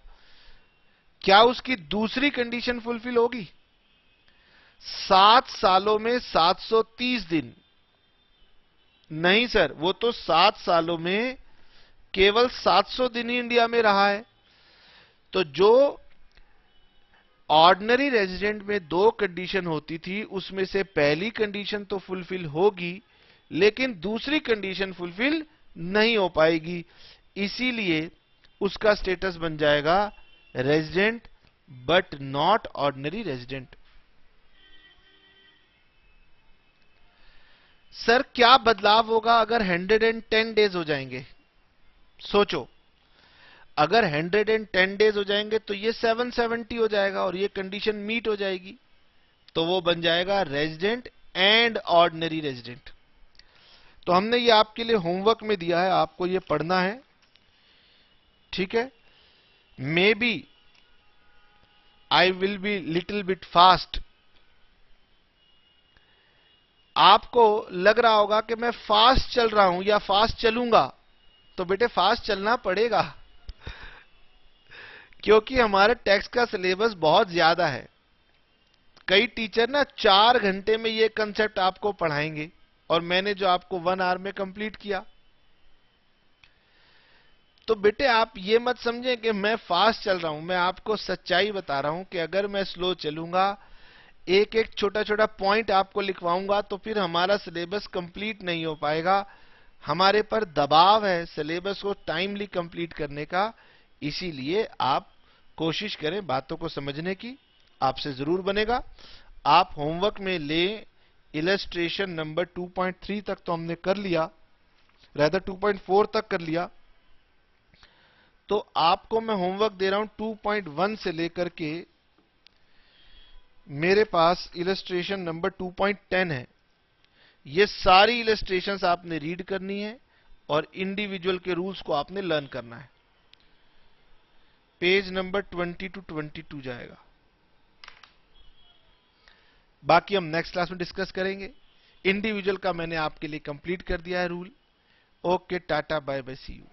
क्या उसकी दूसरी कंडीशन फुलफिल होगी? 7 सालों में 730 दिन? नहीं सर, वो तो 7 सालों में केवल 700 दिन ही इंडिया में रहा है। तो जो ऑर्डिनरी रेजिडेंट में 2 कंडीशन होती थी उसमें से पहली कंडीशन तो फुलफिल होगी, लेकिन दूसरी कंडीशन फुलफिल नहीं हो पाएगी, इसीलिए उसका स्टेटस बन जाएगा resident but not ordinary resident. Sir क्या बदलाव होगा अगर 110 डेज हो जाएंगे? सोचो, अगर 110 डेज हो जाएंगे तो ये 770 हो जाएगा और ये कंडीशन मीट हो जाएगी, तो वो बन जाएगा रेजिडेंट एंड ऑर्डिनरी रेजिडेंट। तो हमने ये आपके लिए होमवर्क में दिया है, आपको ये पढ़ना है। ठीक है, maybe I will be little bit fast. आपको लग रहा होगा कि मैं फास्ट चल रहा हूं या फास्ट चलूंगा, तो बेटे फास्ट चलना पड़ेगा क्योंकि हमारे टेक्स्ट का सिलेबस बहुत ज्यादा है। कई टीचर ना 4 घंटे में ये कंसेप्ट आपको पढ़ाएंगे और मैंने जो आपको 1 आवर में कंप्लीट किया। तो बेटे आप ये मत समझें कि मैं फास्ट चल रहा हूं, मैं आपको सच्चाई बता रहा हूं कि अगर मैं स्लो चलूंगा, एक एक छोटा छोटा पॉइंट आपको लिखवाऊंगा, तो फिर हमारा सिलेबस कंप्लीट नहीं हो पाएगा। हमारे पर दबाव है सिलेबस को टाइमली कंप्लीट करने का, इसीलिए आप कोशिश करें बातों को समझने की, आपसे जरूर बनेगा। आप होमवर्क में ले इलस्ट्रेशन नंबर 2.3 तक तो हमने कर लिया, रादर 2.4 तक कर लिया। तो आपको मैं होमवर्क दे रहा हूं 2.1 से लेकर के मेरे पास इलस्ट्रेशन नंबर 2.10 है। ये सारी इलस्ट्रेशंस आपने रीड करनी है और इंडिविजुअल के रूल्स को आपने लर्न करना है। पेज नंबर 20 to 22 जाएगा, बाकी हम नेक्स्ट क्लास में डिस्कस करेंगे। इंडिविजुअल का मैंने आपके लिए कंप्लीट कर दिया है rule. Okay, ta-ta, bye bye, see you.